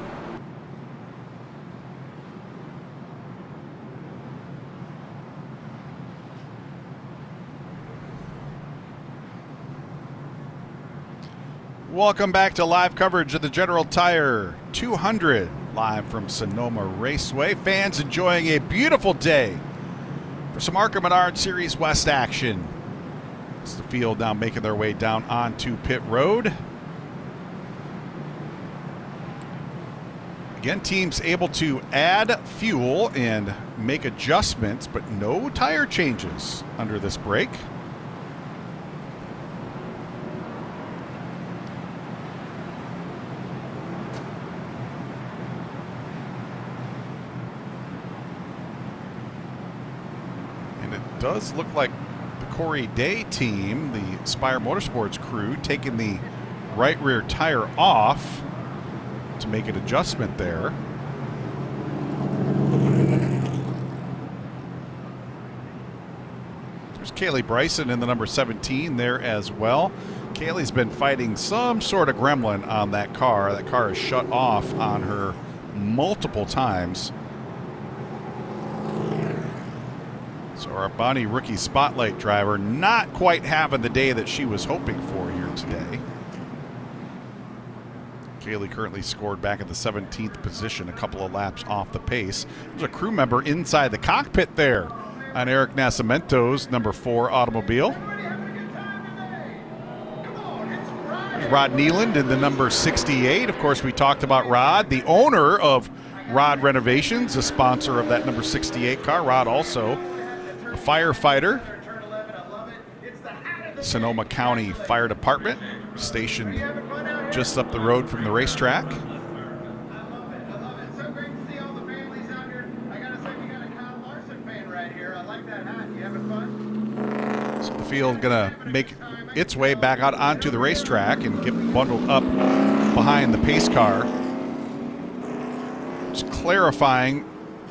Welcome back to live coverage of the General Tire 200, live from Sonoma Raceway. Fans enjoying a beautiful day for some ARCA Menards Series West action. It's the field now making their way down onto pit road. Again, teams able to add fuel and make adjustments, but no tire changes under this break. Does look like the Corey Day team, the Spire Motorsports crew, taking the right rear tire off to make an adjustment there. There's Kaylee Bryson in the number 17 there as well. Kaylee's been fighting some sort of gremlin on that car. That car is shut off on her multiple times. So our Bonnie rookie spotlight driver not quite having the day that she was hoping for here today. Kaylee currently scored back at the 17th position, a couple of laps off the pace. There's a crew member inside the cockpit there on Eric Nascimento's number 4 automobile. There's Rod Nealand in the number 68. Of course, we talked about Rod, the owner of Rod Renovations, a sponsor of that number 68 car. Rod also a firefighter, Sonoma County Fire Department, stationed just up the road from the racetrack. So the field gonna make its way back out onto the racetrack and get bundled up behind the pace car. Just clarifying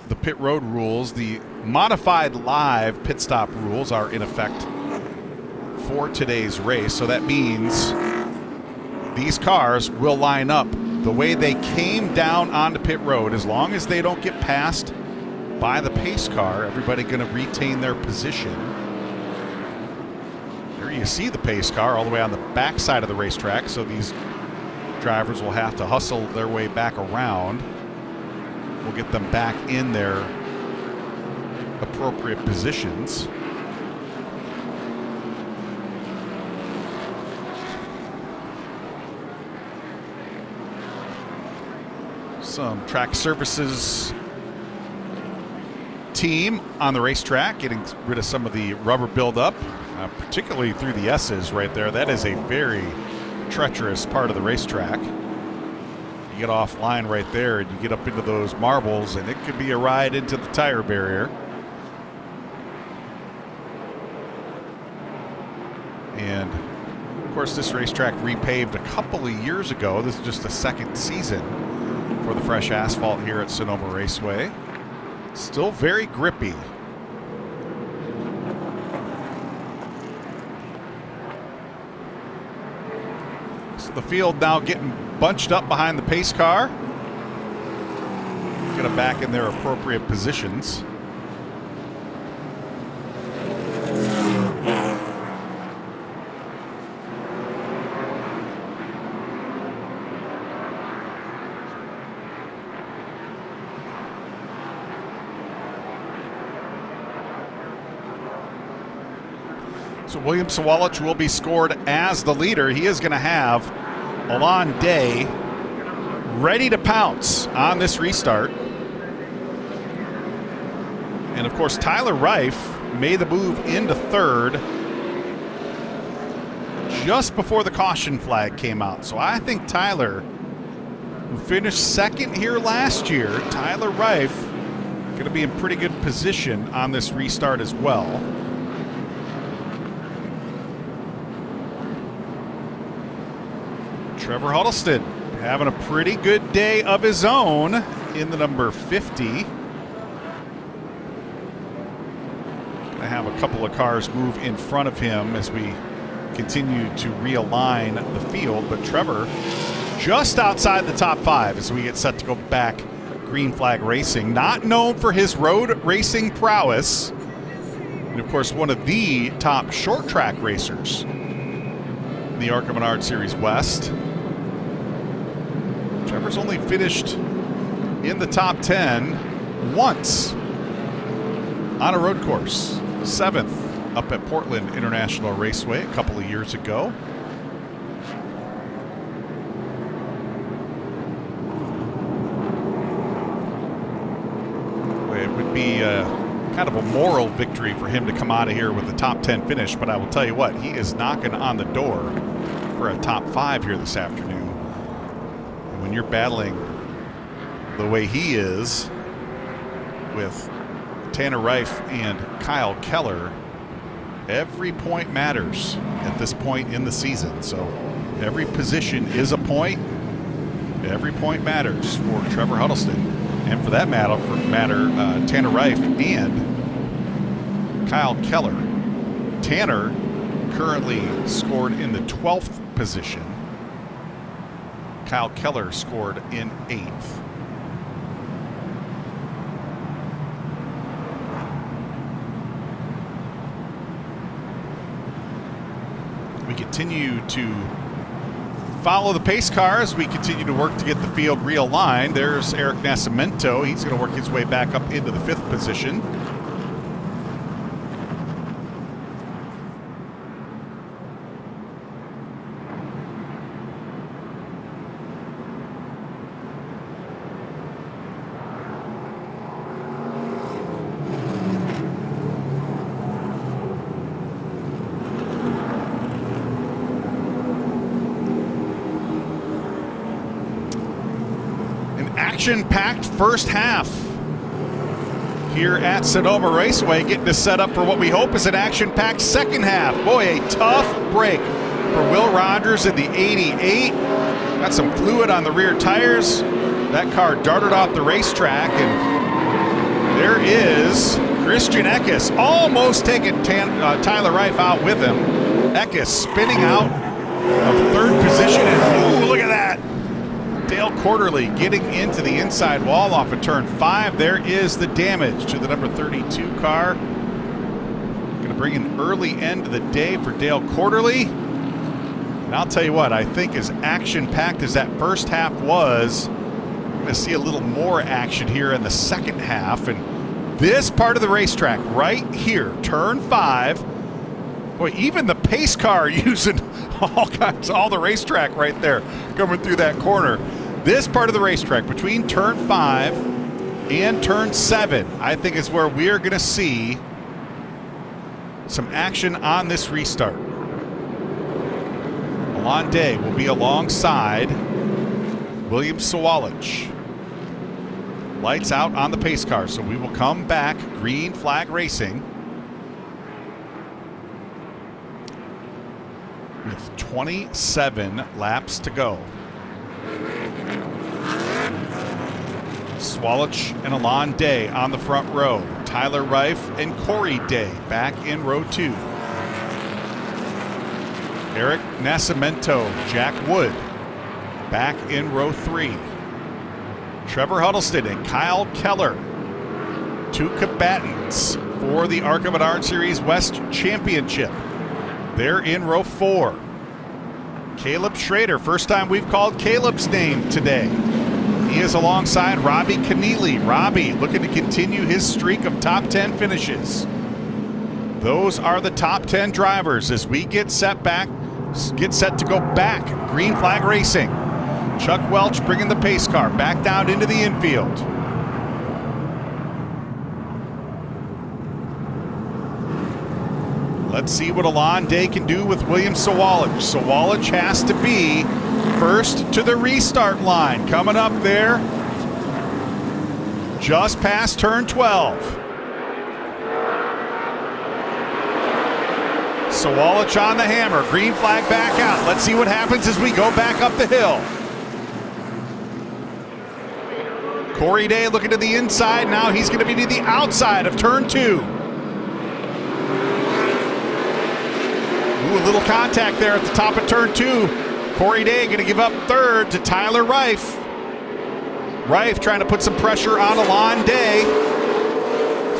the pit road rules. The modified live pit stop rules are in effect for today's race. So that means these cars will line up the way they came down onto pit road. As long as they don't get passed by the pace car, everybody going to retain their position. There you see the pace car all the way on the back side of the racetrack. So these drivers will have to hustle their way back around. We'll get them back in their appropriate positions. Some track services team on the racetrack getting rid of some of the rubber buildup, particularly through the S's right there. That is a very treacherous part of the racetrack. You get offline right there and you get up into those marbles and it could be a ride into the tire barrier. And of course this racetrack repaved a couple of years ago. This is just the second season for the fresh asphalt here at Sonoma Raceway. Still very grippy. So the field now getting bunched up behind the pace car. Get them back in their appropriate positions. So William Sawalich will be scored as the leader. He is going to have Alon Day ready to pounce on this restart. And of course, Tyler Reif made the move into third just before the caution flag came out. So I think Tyler, who finished second here last year, Tyler Reif, going to be in pretty good position on this restart as well. Trevor Huddleston having a pretty good day of his own in the number 50. Gonna have a couple of cars move in front of him as we continue to realign the field, but Trevor just outside the top 5 as we get set to go back green flag racing. Not known for his road racing prowess, and of course one of the top short track racers in the ARCA Menards Series West. Trevor's only finished in the top 10 once on a road course. 7th up at Portland International Raceway a couple of years ago. It would be kind of a moral victory for him to come out of here with a top 10 finish, but I will tell you what, he is knocking on the door for a top 5 here this afternoon. And when you're battling the way he is with Tanner Reif and Kyle Keller, every point matters at this point in the season. So every position is a point. Every point matters for Trevor Huddleston, and for that matter, Tanner Reif and Kyle Keller. Tanner currently scored in the 12th position. Kyle Keller scored in 8th. We continue to follow the pace cars. We continue to work to get the field realigned. There's Eric Nascimento. He's going to work his way back up into the 5th position. Action-packed first half here at Sonoma Raceway, getting to set up for what we hope is an action-packed second half. Boy, a tough break for Will Rogers in the 88. Got some fluid on the rear tires. That car darted off the racetrack, and there is Christian Eckes almost taking Tyler Reif out with him. Eckes spinning out of 3rd position, and ooh, look at that. Dale Quarterly getting into the inside wall off of turn 5. There is the damage to the number 32 car. Going to bring an early end to the day for Dale Quarterly. And I'll tell you what, I think as action-packed as that first half was, we're going to see a little more action here in the second half. And this part of the racetrack right here, turn 5, boy, even the pace car using all the racetrack right there coming through that corner. This part of the racetrack between turn 5 and turn 7, I think is where we are going to see some action on this restart. Alon Day will be alongside William Sawalich. Lights out on the pace car, so we will come back green flag racing with 27 laps to go. Sawalich and Alon Day on the front row. Tyler Reif and Corey Day back in row 2. Eric Nascimento, Jack Wood back in row 3. Trevor Huddleston and Kyle Keller, 2 combatants for the ARCA Menards Series West Championship. They're in row 4. Caleb Schrader, first time we've called Caleb's name today. He is alongside Robbie Keneally. Robbie looking to continue his streak of top 10 finishes. Those are the top 10 drivers as we get set to go back green flag racing. Chuck Welch bringing the pace car back down into the infield. Let's see what Alon Day can do with William Sawalich. Sawalich has to be first to the restart line. Coming up there, just past turn 12. Sawalich on the hammer. Green flag back out. Let's see what happens as we go back up the hill. Corey Day looking to the inside. Now he's going to be to the outside of turn 2. Ooh, a little contact there at the top of turn 2. Corey Day going to give up third to Tyler Reif. Reif trying to put some pressure on Alon Day.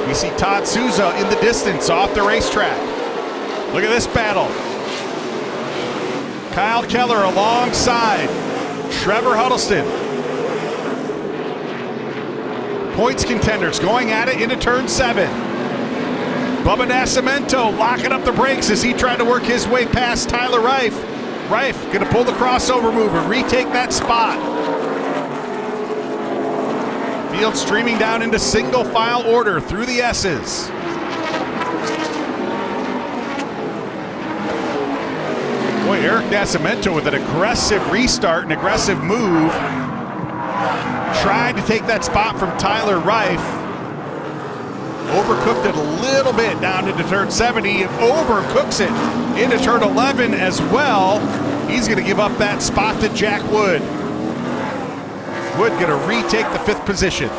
We see Todd Souza in the distance off the racetrack. Look at this battle. Kyle Keller alongside Trevor Huddleston. Points contenders going at it into turn 7. Bubba Nascimento locking up the brakes as he tried to work his way past Tyler Reif. Reif going to pull the crossover move and retake that spot. Field streaming down into single file order through the S's. Boy, Eric Nascimento with an aggressive restart, an aggressive move. Tried to take that spot from Tyler Reif. Overcooked it a little bit down into turn 70. Overcooks it into turn 11 as well. He's going to give up that spot to Jack Wood. Wood going to retake the 5th position.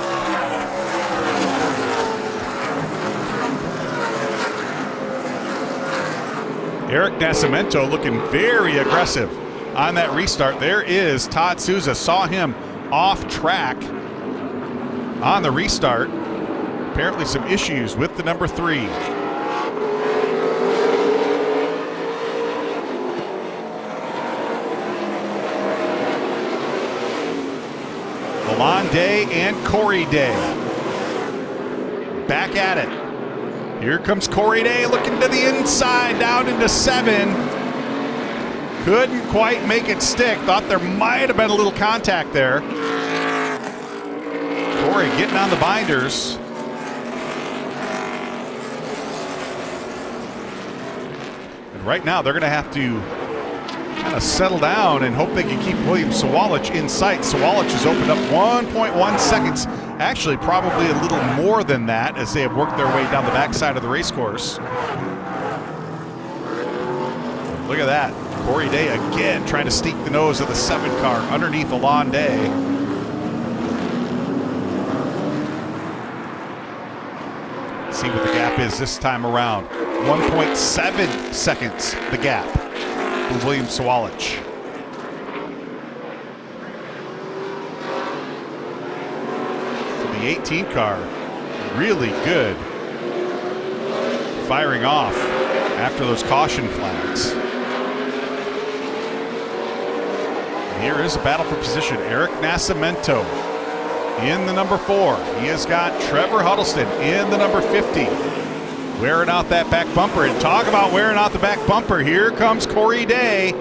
Eric Nascimento looking very aggressive on that restart. There is Todd Souza. Saw him off track on the restart. Apparently some issues with the number 3. Alon Day and Corey Day back at it. Here comes Corey Day looking to the inside, down into 7. Couldn't quite make it stick. Thought there might have been a little contact there. Corey getting on the binders. And right now they're going to have to kind of settle down and hope they can keep William Sawalich in sight. Sawalich has opened up 1.1 seconds. Actually, probably a little more than that as they have worked their way down the backside of the race course. Look at that. Corey Day again trying to sneak the nose of the 7 car underneath Alon Day. Let's see what the gap is this time around. 1.7 seconds the gap for William Sawalich. The 18 car, really good. Firing off after those caution flags. And here is a battle for position. Eric Nascimento in the number 4. He has got Trevor Huddleston in the number 50. Wearing out that back bumper. And talk about wearing out the back bumper. Here comes Corey Day.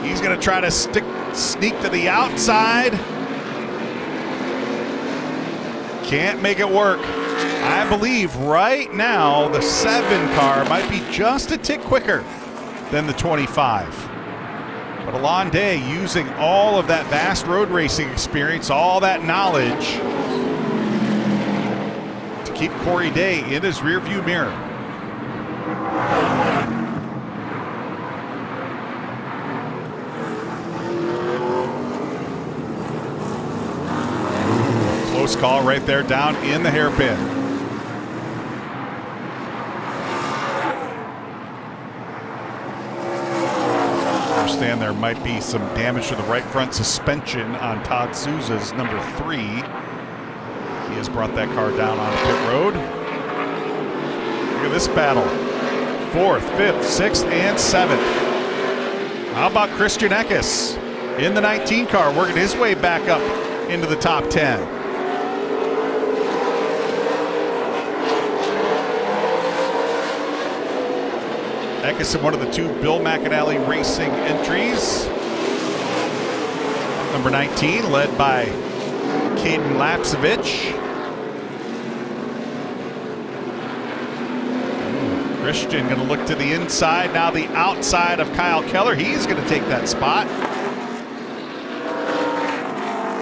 He's going to try to sneak to the outside. Can't make it work. I believe right now the 7 car might be just a tick quicker than the 25. But Alon Day using all of that vast road racing experience, all that knowledge to keep Corey Day in his rearview mirror. Close call right there down in the hairpin. I understand there might be some damage to the right front suspension on Todd Souza's number 3. He has brought that car down on pit road. Look at this battle. 4th, 5th, 6th, and 7th. How about Christian Eckes in the 19 car working his way back up into the top 10. Eckes in one of the 2 Bill McAnally Racing entries. number 19, led by Caden Lapsevich. Christian going to look to the inside, now the outside of Kyle Keller. He's going to take that spot.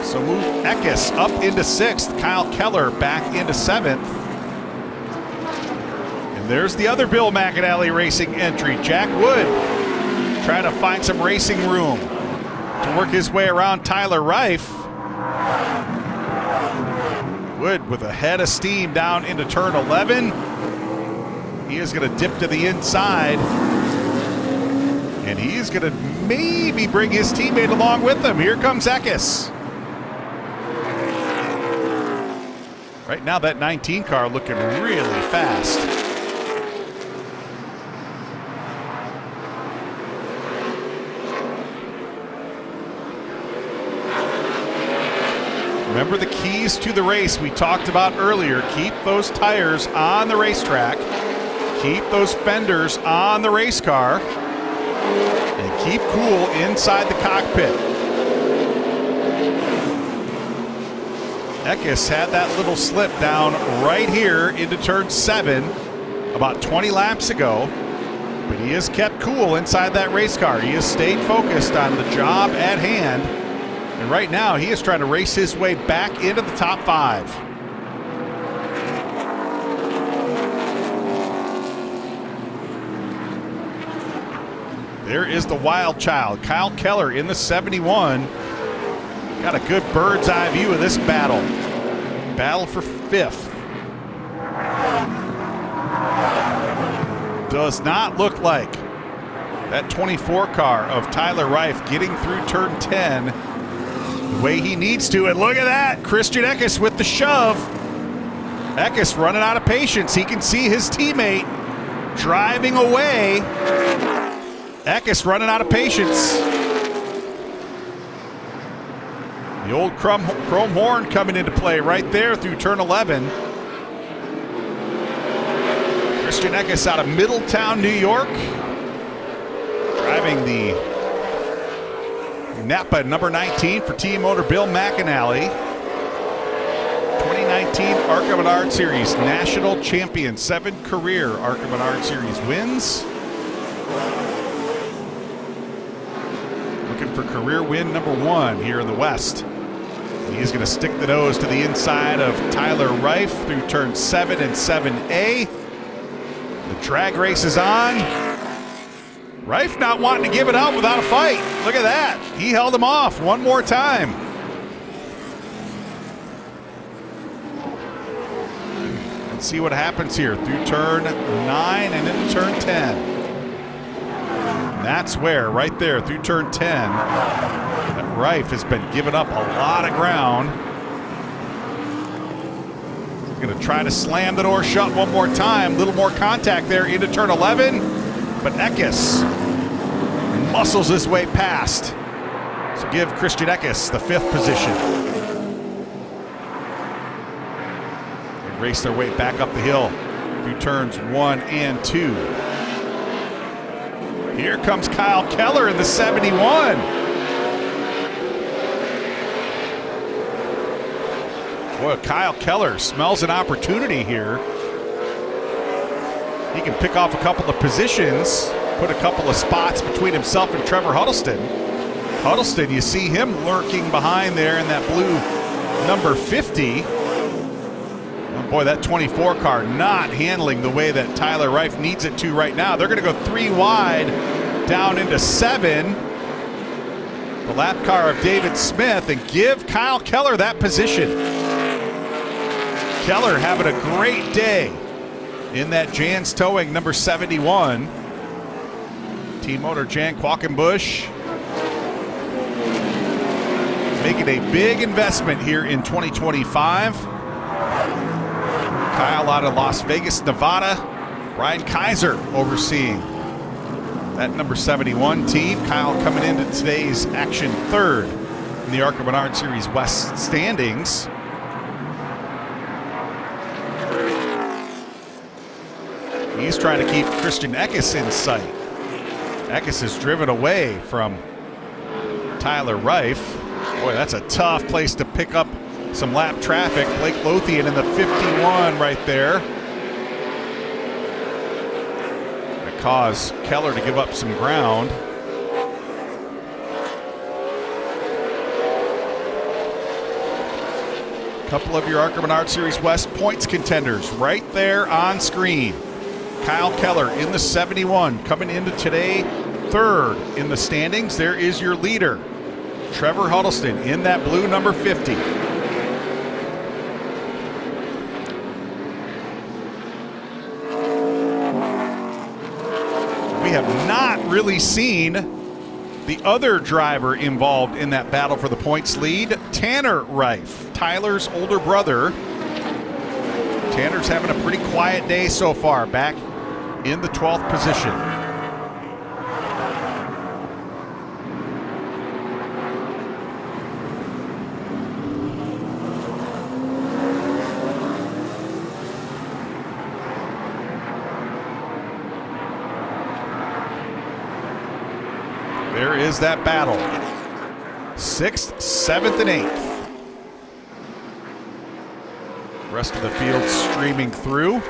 So move Eckes up into 6th, Kyle Keller back into 7th. And there's the other Bill McAnally Racing entry, Jack Wood, trying to find some racing room to work his way around Tyler Reif. Wood with a head of steam down into turn 11. He is going to dip to the inside, and he's going to maybe bring his teammate along with him. Here comes Eckes. Right now, that 19 car looking really fast. Remember the keys to the race we talked about earlier. Keep those tires on the racetrack. Keep those fenders on the race car, and keep cool inside the cockpit. Eckes had that little slip down right here into turn 7 about 20 laps ago, but he has kept cool inside that race car. He has stayed focused on the job at hand, and right now he is trying to race his way back into the top 5. There is the wild child, Kyle Keller in the 71. Got a good bird's eye view of this battle. Battle for 5th. Does not look like that 24 car of Tyler Reif getting through turn 10 the way he needs to. And look at that, Christian Eckes with the shove. Eckes running out of patience. He can see his teammate driving away. Eckes running out of patience. The old chrome horn coming into play right there through turn 11. Christian Eckes out of Middletown, New York. Driving the Napa number 19 for Team Owner Bill McAnally. 2019 ARCA Menards Series National Champion. 7 career ARCA Menards Series wins. For career win number 1 here in the West. And he's going to stick the nose to the inside of Tyler Reif through turn 7 and 7A. The drag race is on. Reif not wanting to give it up without a fight. Look at that. He held him off one more time. Let's see what happens here through turn 9 and into turn 10. That's where, right there, through turn 10, that Reif has been giving up a lot of ground. He's going to try to slam the door shut one more time. A little more contact there into turn 11, but Eckes muscles his way past. So give Christian Eckes the 5th position. They race their way back up the hill through turns 1 and 2. Here comes Kyle Keller in the 71. Boy, Kyle Keller smells an opportunity here. He can pick off a couple of positions, put a couple of spots between himself and Trevor Huddleston. Huddleston, you see him lurking behind there in that blue number 50. Oh boy, that 24 car not handling the way that Tyler Reif needs it to right now. They're going to go 3 wide down into 7. The lap car of David Smith, and give Kyle Keller that position. Keller having a great day in that Jan's Towing number 71. Team owner Jan Qualkenbush making a big investment here in 2025. Kyle out of Las Vegas, Nevada. Ryan Kaiser overseeing that number 71 team. Kyle coming into today's action 3rd in the ARCA Menards Series West standings. He's trying to keep Christian Eckes in sight. Eckes is driven away from Tyler Reif. Boy, that's a tough place to pick up some lap traffic. Blake Lothian in the 51 right there. That caused Keller to give up some ground. A couple of your ARCA Menards Series West points contenders right there on screen. Kyle Keller in the 71, coming into today third in the standings. There is your leader, Trevor Huddleston, in that blue number 50. We have not really seen the other driver involved in that battle for the points lead, Tanner Reif, Tyler's older brother. Tanner's having a pretty quiet day so far, back in the 12th position. There is that battle. 6th, 7th, and 8th. Rest of the field streaming through.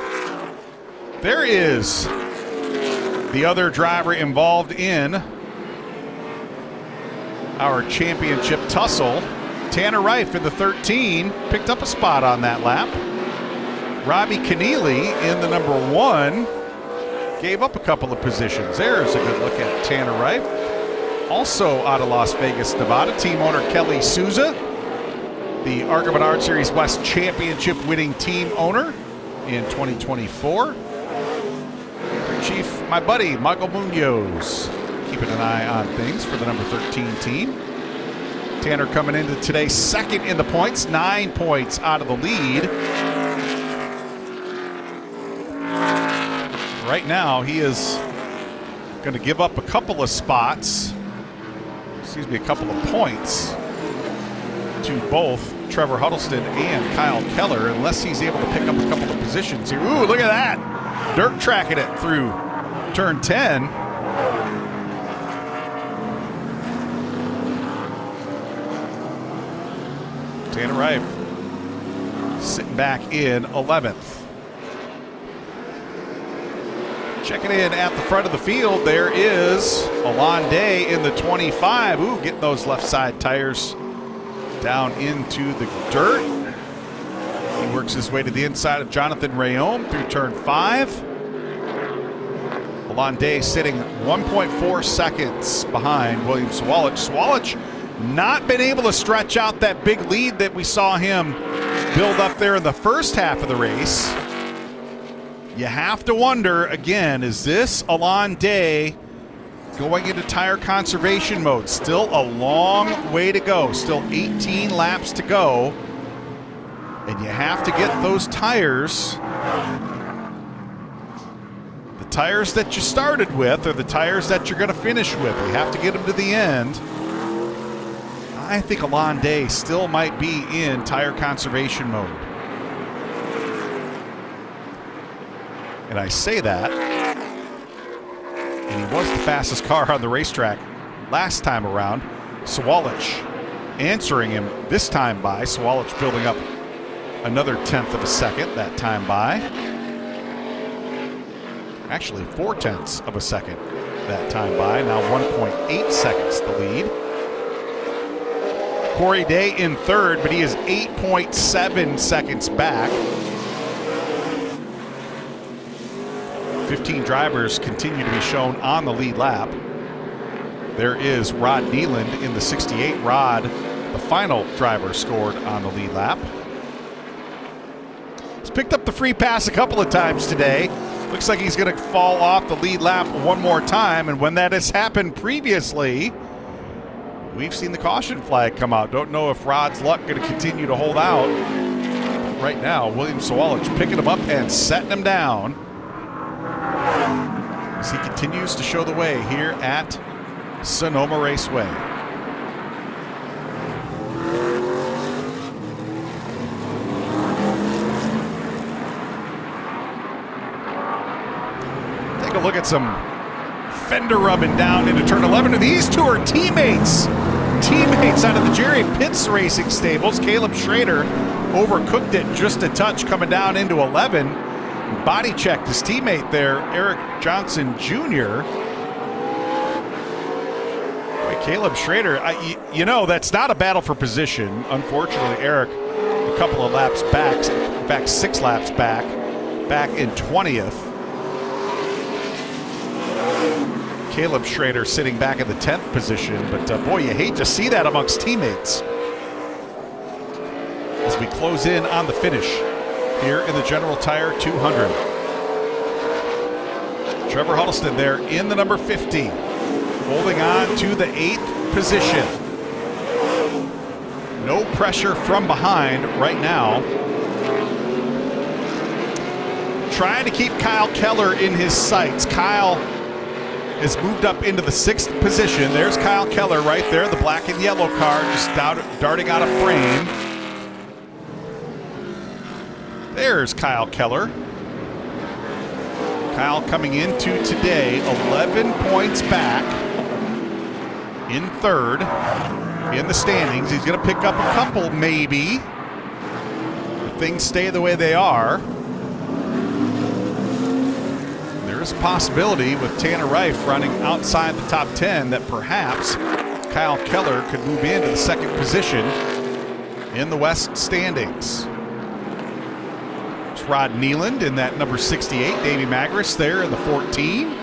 There is the other driver involved in our championship tussle. Tanner Reif in the 13 picked up a spot on that lap. Robbie Keneally in the number 1 gave up a couple of positions. There's a good look at Tanner Reif. Also out of Las Vegas, Nevada, team owner Kelly Souza, the ARCA Menards Series West championship winning team owner in 2024. Chief, my buddy, Michael Munoz, keeping an eye on things for the number 13 team. Tanner coming into today second in the points, 9 points out of the lead. Right now, he is going to give up a couple of spots, a couple of points to both Trevor Huddleston and Kyle Keller, unless he's able to pick up a couple of positions here. Ooh, look at that. Dirt tracking it through turn 10. Tanner Reif sitting back in 11th. Checking in at the front of the field, there is Alon Day in the 25. Ooh, getting those left side tires down into the dirt. He works his way to the inside of Jonathan Rayome through turn 5. Alon Day sitting 1.4 seconds behind William Sawalich. Sawalich not been able to stretch out that big lead that we saw him build up there in the first half of the race. You have to wonder, again, is this Alon Day going into tire conservation mode? Still a long way to go. Still 18 laps to go. And you have to get those tires. The tires that you started with are the tires that you're going to finish with. You have to get them to the end. I think Alon Day still might be in tire conservation mode. And I say that, and he was the fastest car on the racetrack last time around. Sawalich answering him this time by. Sawalich building up another 1/10 of a second that time by. Actually 4/10 of a second that time by. Now 1.8 seconds the lead. Corey Day in third, but he is 8.7 seconds back. 15 drivers continue to be shown on the lead lap. There is Rod Nealand in the 68. Rod, the final driver, scored on the lead lap. He's picked up the free pass a couple of times today. Looks like he's going to fall off the lead lap one more time, and when that has happened previously, we've seen the caution flag come out. Don't know if Rod's luck going to continue to hold out. Right now, William Sawalich picking him up and setting him down as he continues to show the way here at Sonoma Raceway. Take a look at some fender rubbing down into turn 11. And these two are teammates teammates out of the Jerry Pitts Racing stables. Caleb Schrader overcooked it just a touch coming down into 11. Body checked his teammate there, Eric Johnson Jr. Caleb Schrader, you know, that's not a battle for position. Unfortunately, Eric, a couple of laps back, in fact, 6 laps back in 20th. Caleb Schrader sitting back in the 10th position, but boy, you hate to see that amongst teammates. As we close in on the finish here in the General Tire 200. Trevor Huddleston there in the number 50. Holding on to the 8th position. No pressure from behind right now. Trying to keep Kyle Keller in his sights. Kyle has moved up into the 6th position. There's Kyle Keller right there, the black and yellow car just darting out of frame. There's Kyle Keller. Kyle coming into today 11 points back. In 3rd in the standings. He's going to pick up a couple, maybe, if things stay the way they are. There's a possibility with Tanner Reif running outside the top 10 that perhaps Kyle Keller could move into the 2nd position in the West standings. It's Rod Nealand in that number 68. Davey Magris there in the 14.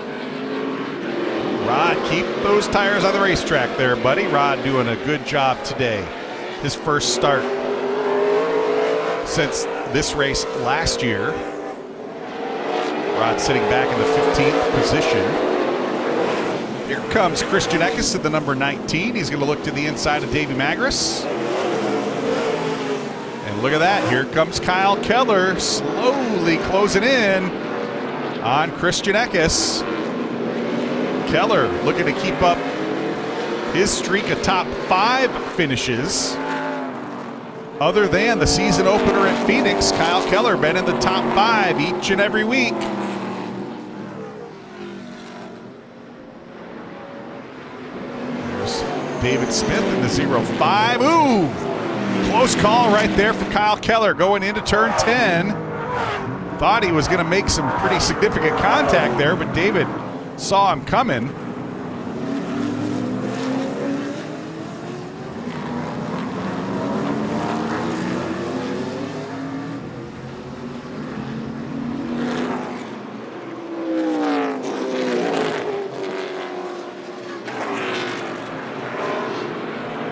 Rod, keep those tires on the racetrack there, buddy. Rod doing a good job today. His first start since this race last year. Rod sitting back in the 15th position. Here comes Christian Eckes at the number 19. He's going to look to the inside of Davey Magris. And look at that. Here comes Kyle Keller slowly closing in on Christian Eckes. Keller looking to keep up his streak of top 5 finishes. Other than the season opener at Phoenix, Kyle Keller been in the top 5 each and every week. There's David Smith in the 0-5. Ooh, close call right there for Kyle Keller going into turn 10. Thought he was going to make some pretty significant contact there, but David saw him coming.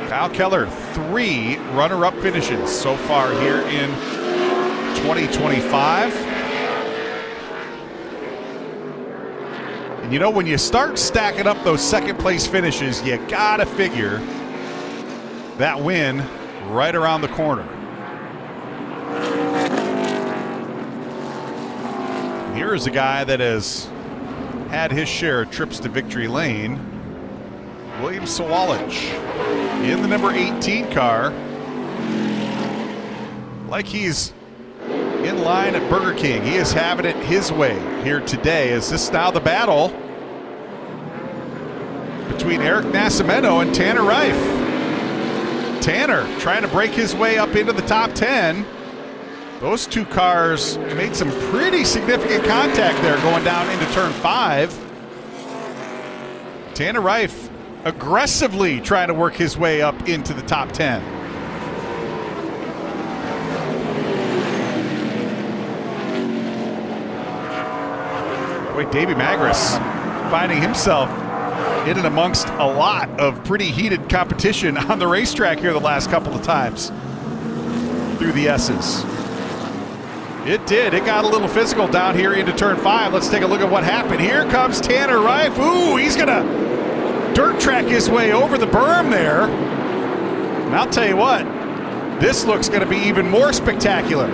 Kyle Keller, 3 runner-up finishes so far here in 2025. And you know, when you start stacking up those 2nd place finishes, you gotta figure that win right around the corner. Here is a guy that has had his share of trips to victory lane. William Sawalich in the number 18 car. Like he's in line at Burger King. He is having it his way here today. Is this now the battle between Eric Nascimento and Tanner Reif? Tanner trying to break his way up into the top 10. Those 2 cars made some pretty significant contact there going down into turn 5. Tanner Reif aggressively trying to work his way up into the top 10. Boy, Davey Magris finding himself in and amongst a lot of pretty heated competition on the racetrack here the last couple of times through the S's. It did. It got a little physical down here into turn 5. Let's take a look at what happened. Here comes Tanner Reif. Ooh, he's going to dirt track his way over the berm there. And I'll tell you what, this looks going to be even more spectacular.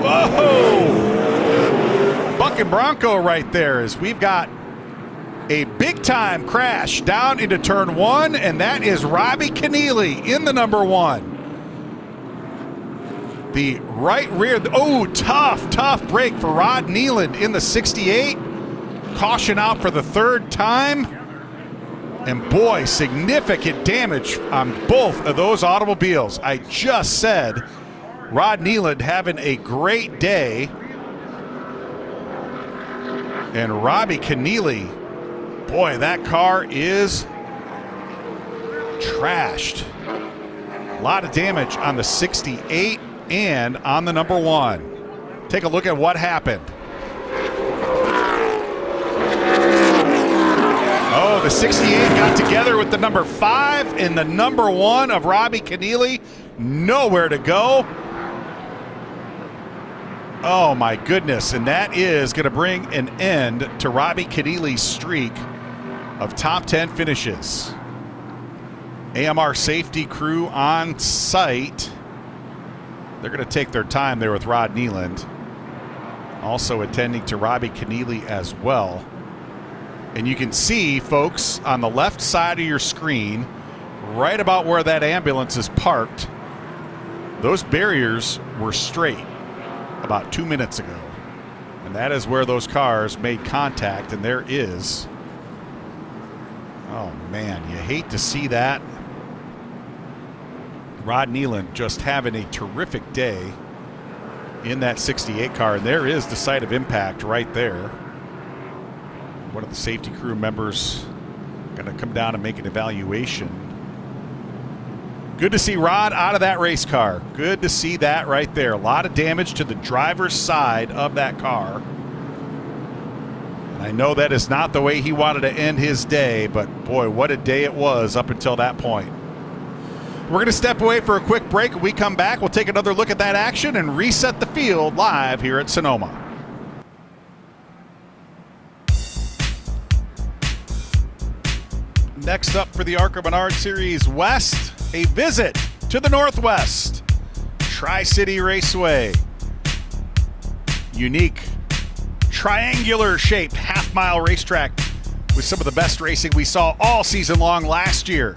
Whoa! Bucking Bronco right there, as we've got a big-time crash down into turn 1, and that is Robbie Keneally in the number 1. The right rear, oh, tough break for Rod Nealand in the 68. Caution out for the 3rd time. And boy, significant damage on both of those automobiles. I just said Rod Nealand having a great day. And Robbie Keneally, boy, that car is trashed. A lot of damage on the 68 and on the number 1. Take a look at what happened. Oh, the 68 got together with the number 5 and the number 1 of Robbie Keneally. Nowhere to go. Oh, my goodness. And that is going to bring an end to Robbie Keneally's streak of top 10 finishes. AMR safety crew on site. They're going to take their time there with Rod Nealand. Also attending to Robbie Keneally as well. And you can see, folks, on the left side of your screen, right about where that ambulance is parked, those barriers were straight about 2 minutes ago. And that is where those cars made contact, and there is, oh man, you hate to see that. Rod Nealand just having a terrific day in that 68 car, and there is the site of impact right there. One of the safety crew members going to come down and make an evaluation. Good to see Rod out of that race car. Good to see that right there. A lot of damage to the driver's side of that car. And I know that is not the way he wanted to end his day, but boy, what a day it was up until that point. We're going to step away for a quick break. When we come back, we'll take another look at that action and reset the field live here at Sonoma. Next up for the ARCA Menards Series West, a visit to the Northwest. Tri-City Raceway. Unique, triangular-shaped half-mile racetrack with some of the best racing we saw all season long last year.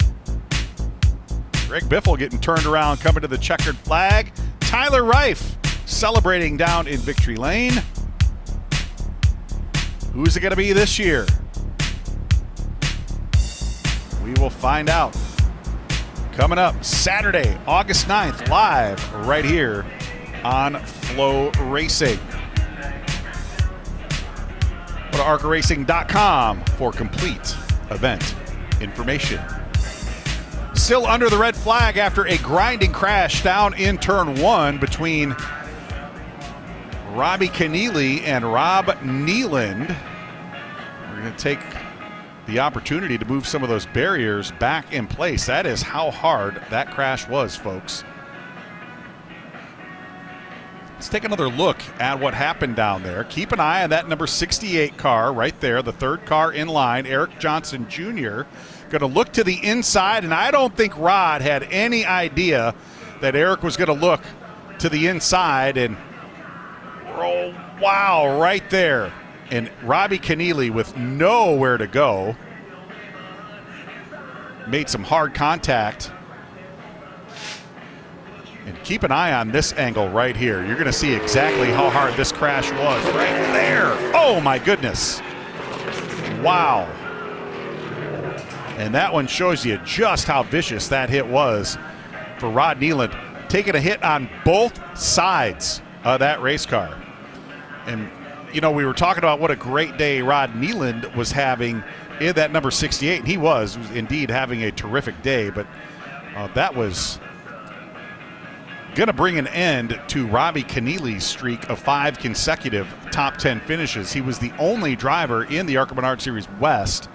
Greg Biffle getting turned around, coming to the checkered flag. Tyler Reif celebrating down in Victory Lane. Who's it going to be this year? We will find out. Coming up Saturday, August 9th, live right here on FloRacing. Go to arcaracing.com for complete event information. Still under the red flag after a grinding crash down in turn 1 between Robbie Keneally and Rob Nealand. We're going to take the opportunity to move some of those barriers back in place. That is how hard that crash was, folks. Let's take another look at what happened down there. Keep an eye on that number 68 car right there, the third car in line, Eric Johnson Jr. Going to look to the inside, and I don't think Rod had any idea that Eric was going to look to the inside, and oh, wow, right there. And Robbie Keneally, with nowhere to go, made some hard contact. And keep an eye on this angle right here. You're going to see exactly how hard this crash was right there. Oh, my goodness. Wow. And that one shows you just how vicious that hit was for Rod Nealand, taking a hit on both sides of that race car. And you know, we were talking about what a great day Rod Nealand was having in that number 68. And he was indeed having a terrific day, but that was going to bring an end to Robbie Keneally's streak of 5 consecutive top 10 finishes. He was the only driver in the ARCA Menards Series West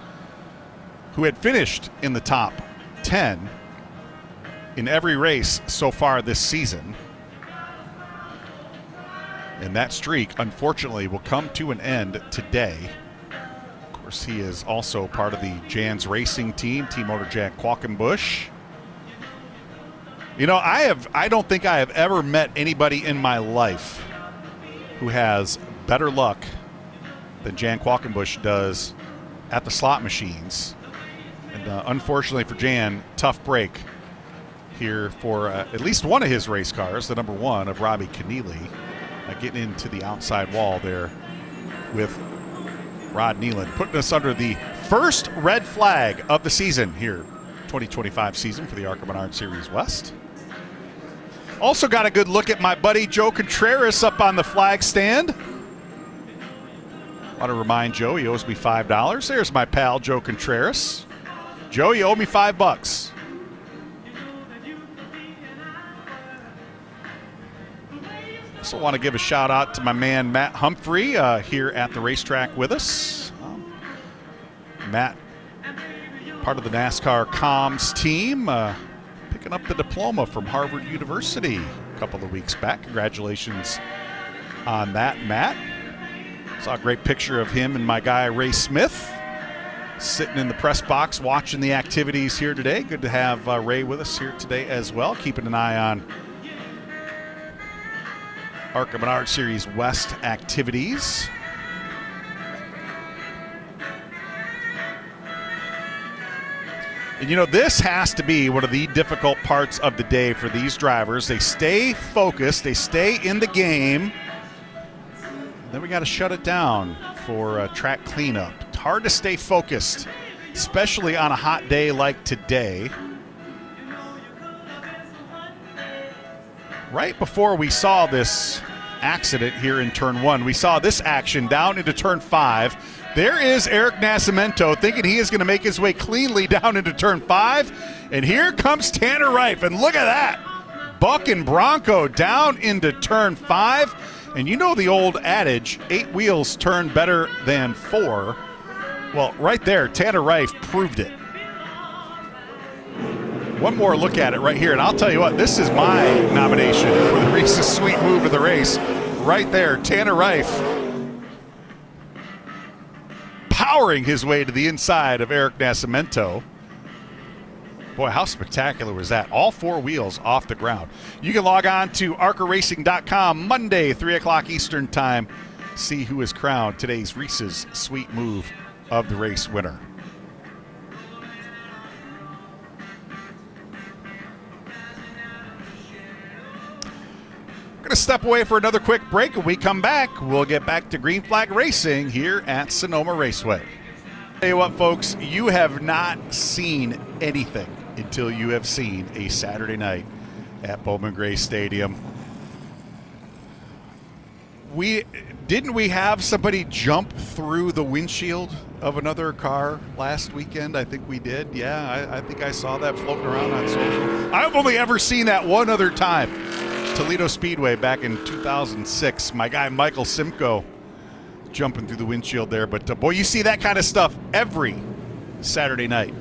who had finished in the top 10 in every race so far this season. And that streak, unfortunately, will come to an end today. Of course, he is also part of the Jan's Racing team, Team Motor Jan Qualkenbush. You know, I don't think I have ever met anybody in my life who has better luck than Jan Qualkenbush does at the slot machines. And unfortunately for Jan, tough break here for at least one of his race cars, the number 1 of Robbie Keneally. Getting into the outside wall there with Rod Nealand, putting us under the First red flag of the season here, 2025 season for the ARCA Menards Series West. Also got a good look at my buddy Joe Contreras up on the flag stand. Want to remind Joe he owes me $5. There's my pal Joe Contreras. Joe, you owe me $5. Also want to give a shout out to my man Matt Humphrey here at the racetrack with us. Matt, part of the NASCAR comms team, picking up the diploma from Harvard University a couple of weeks back. Congratulations on that, Matt. Saw a great picture of him and my guy Ray Smith sitting in the press box watching the activities here today. Good to have Ray with us here today as well, keeping an eye on ARCA Menards Series West activities. And you know, this has to be one of the difficult parts of the day for these drivers. They stay focused, they stay in the game. Then we got to shut it down for track cleanup. It's hard to stay focused, especially on a hot day like today. Right before we saw this accident here in turn 1, we saw this action down into turn 5. There is Eric Nascimento thinking he is going to make his way cleanly down into turn 5. And here comes Tanner Reif. And look at that. Buck and Bronco down into turn 5. And you know the old adage, 8 wheels turn better than 4. Well, right there, Tanner Reif proved it. One more look at it right here. And I'll tell you what, this is my nomination for the Reese's Sweet Move of the race. Right there, Tanner Reif powering his way to the inside of Eric Nascimento. Boy, how spectacular was that? All 4 wheels off the ground. You can log on to arcaracing.com Monday, 3 o'clock Eastern time. See who is crowned today's Reese's Sweet Move of the race winner. Going to step away for another quick break. When we come back, we'll get back to green flag racing here at Sonoma Raceway. Tell you what, folks, you have not seen anything until you have seen a Saturday night at Bowman Gray Stadium. Didn't we have somebody jump through the windshield of another car last weekend? I think we did. Yeah, I think I saw that floating around on social. I've only ever seen that one other time. Toledo Speedway back in 2006. My guy Michael Simcoe jumping through the windshield there. But boy, you see that kind of stuff every Saturday night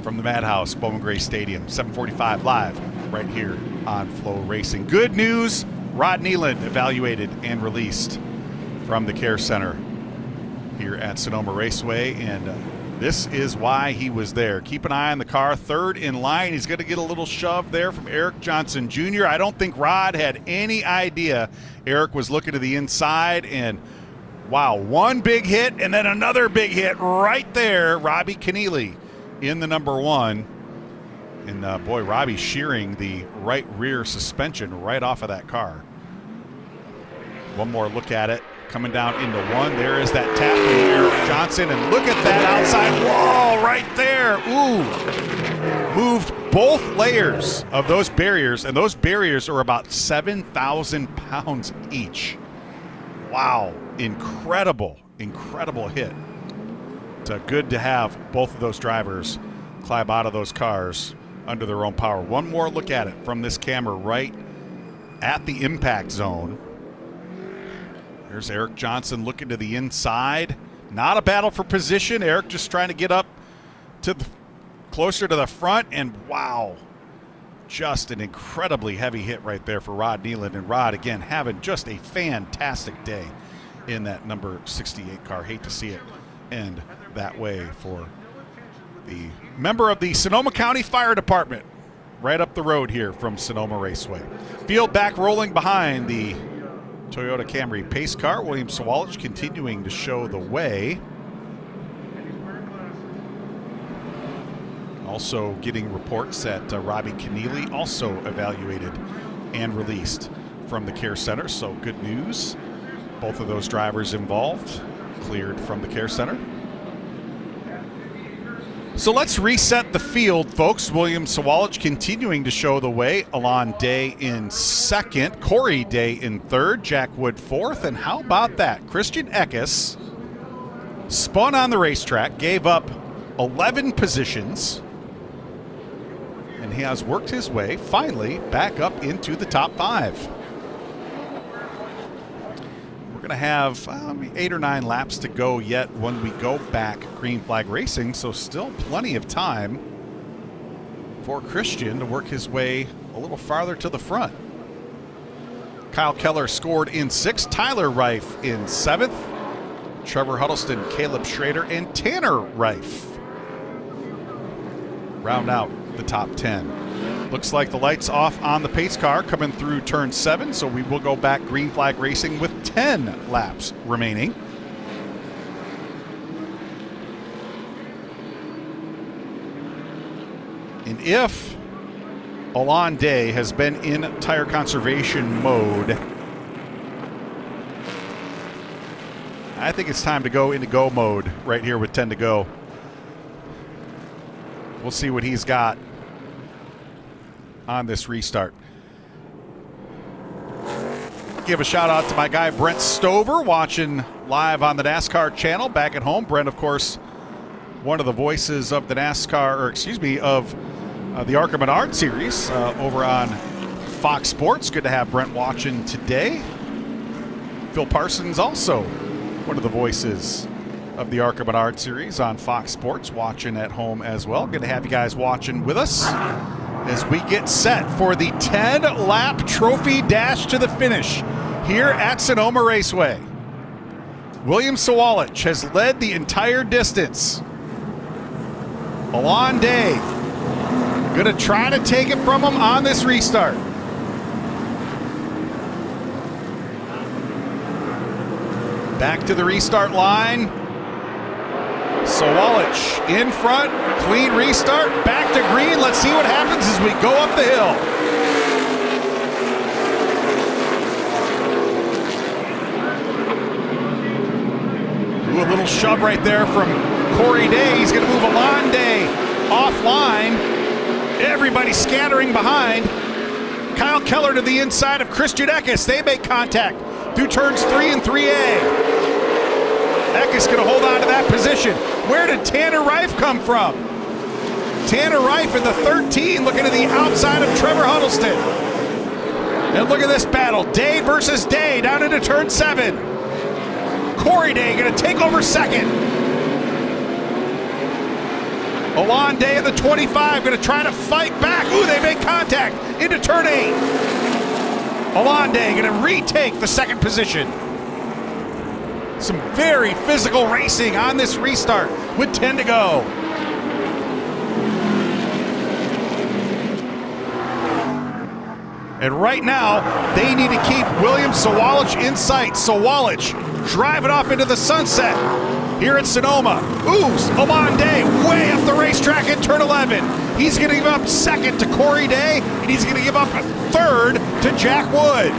from the Madhouse, Bowman Gray Stadium, 7:45 live right here on FloRacing. Good news, Rod Nealand evaluated and released from the Care Center here at Sonoma Raceway, and this is why he was there. Keep an eye on the car, third in line. He's going to get a little shove there from Eric Johnson Jr. I don't think Rod had any idea Eric was looking to the inside, and wow, one big hit and then another big hit right there. Robbie Keneally in the number 1. And boy, Robbie shearing the right rear suspension right off of that car. One more look at it. Coming down into 1. There is that tap from Eric Johnson. And look at that outside wall right there. Ooh. Moved both layers of those barriers. And those barriers are about 7,000 pounds each. Wow. Incredible, incredible hit. It's good to have both of those drivers climb out of those cars under their own power. One more look at it from this camera right at the impact zone. There's Eric Johnson looking to the inside. Not a battle for position. Eric just trying to get up to closer to the front. And wow, just an incredibly heavy hit right there for Rod Nealand. And Rod, again, having just a fantastic day in that number 68 car. Hate to see it end that way for the member of the Sonoma County Fire Department right up the road here from Sonoma Raceway. Field back rolling behind the Toyota Camry pace car. William Sawalich continuing to show the way. Also getting reports that Robbie Keneally also evaluated and released from the Care Center. So good news. Both of those drivers involved cleared from the Care Center. So let's reset the field, folks. William Sawalich continuing to show the way. Alon Day in second. Corey Day in third. Jack Wood fourth. And how about that? Christian Eckes spun on the racetrack, gave up 11 positions, and he has worked his way finally back up into the top 5. We're going to have 8 or 9 laps to go yet when we go back green flag racing, so still plenty of time for Christian to work his way a little farther to the front. Kyle Keller scored in 6th, Tyler Reif in 7th, Trevor Huddleston, Caleb Schrader, and Tanner Reif round out the top 10. Looks like the lights off on the pace car coming through turn 7, so we will go back green flag racing with 10 laps remaining. And if Alon Day has been in tire conservation mode, I think it's time to go into go mode right here with 10 to go. We'll see what he's got on this restart. Give a shout out to my guy Brent Stover watching live on the NASCAR channel back at home. Brent, of course, one of the voices of the NASCAR, or excuse me, of the ARCA Menards Series over on Fox Sports. Good to have Brent watching today. Phil Parsons also one of the voices of the ARCA Menards Series on Fox Sports, watching at home as well. Good to have you guys watching with us as we get set for the 10-lap trophy dash to the finish here at Sonoma Raceway. William Sawalich has led the entire distance. Alon Day going to try to take it from him on this restart. Back to the restart line. Sawalich in front, clean restart, back to green. Let's see what happens as we go up the hill. Ooh, a little shove right there from Corey Day. He's going to move Alon Day offline. Everybody scattering behind. Kyle Keller to the inside of Christian Eckes. They make contact through turns 3 and 3A. Eckes going to hold on to that position. Where did Tanner Reif come from? Tanner Reif in the 13, looking to the outside of Trevor Huddleston. And look at this battle. Day versus Day down into turn 7. Corey Day going to take over second. Alon Day in the 25 going to try to fight back. Ooh, they make contact into turn 8. Alon Day going to retake the second position. Some very physical racing on this restart with 10 to go. And right now, they need to keep William Sawalich in sight. Sawalich driving off into the sunset here at Sonoma. Ooh, Alon Day way up the racetrack in turn 11. He's going to give up second to Corey Day, and he's going to give up third to Jack Wood.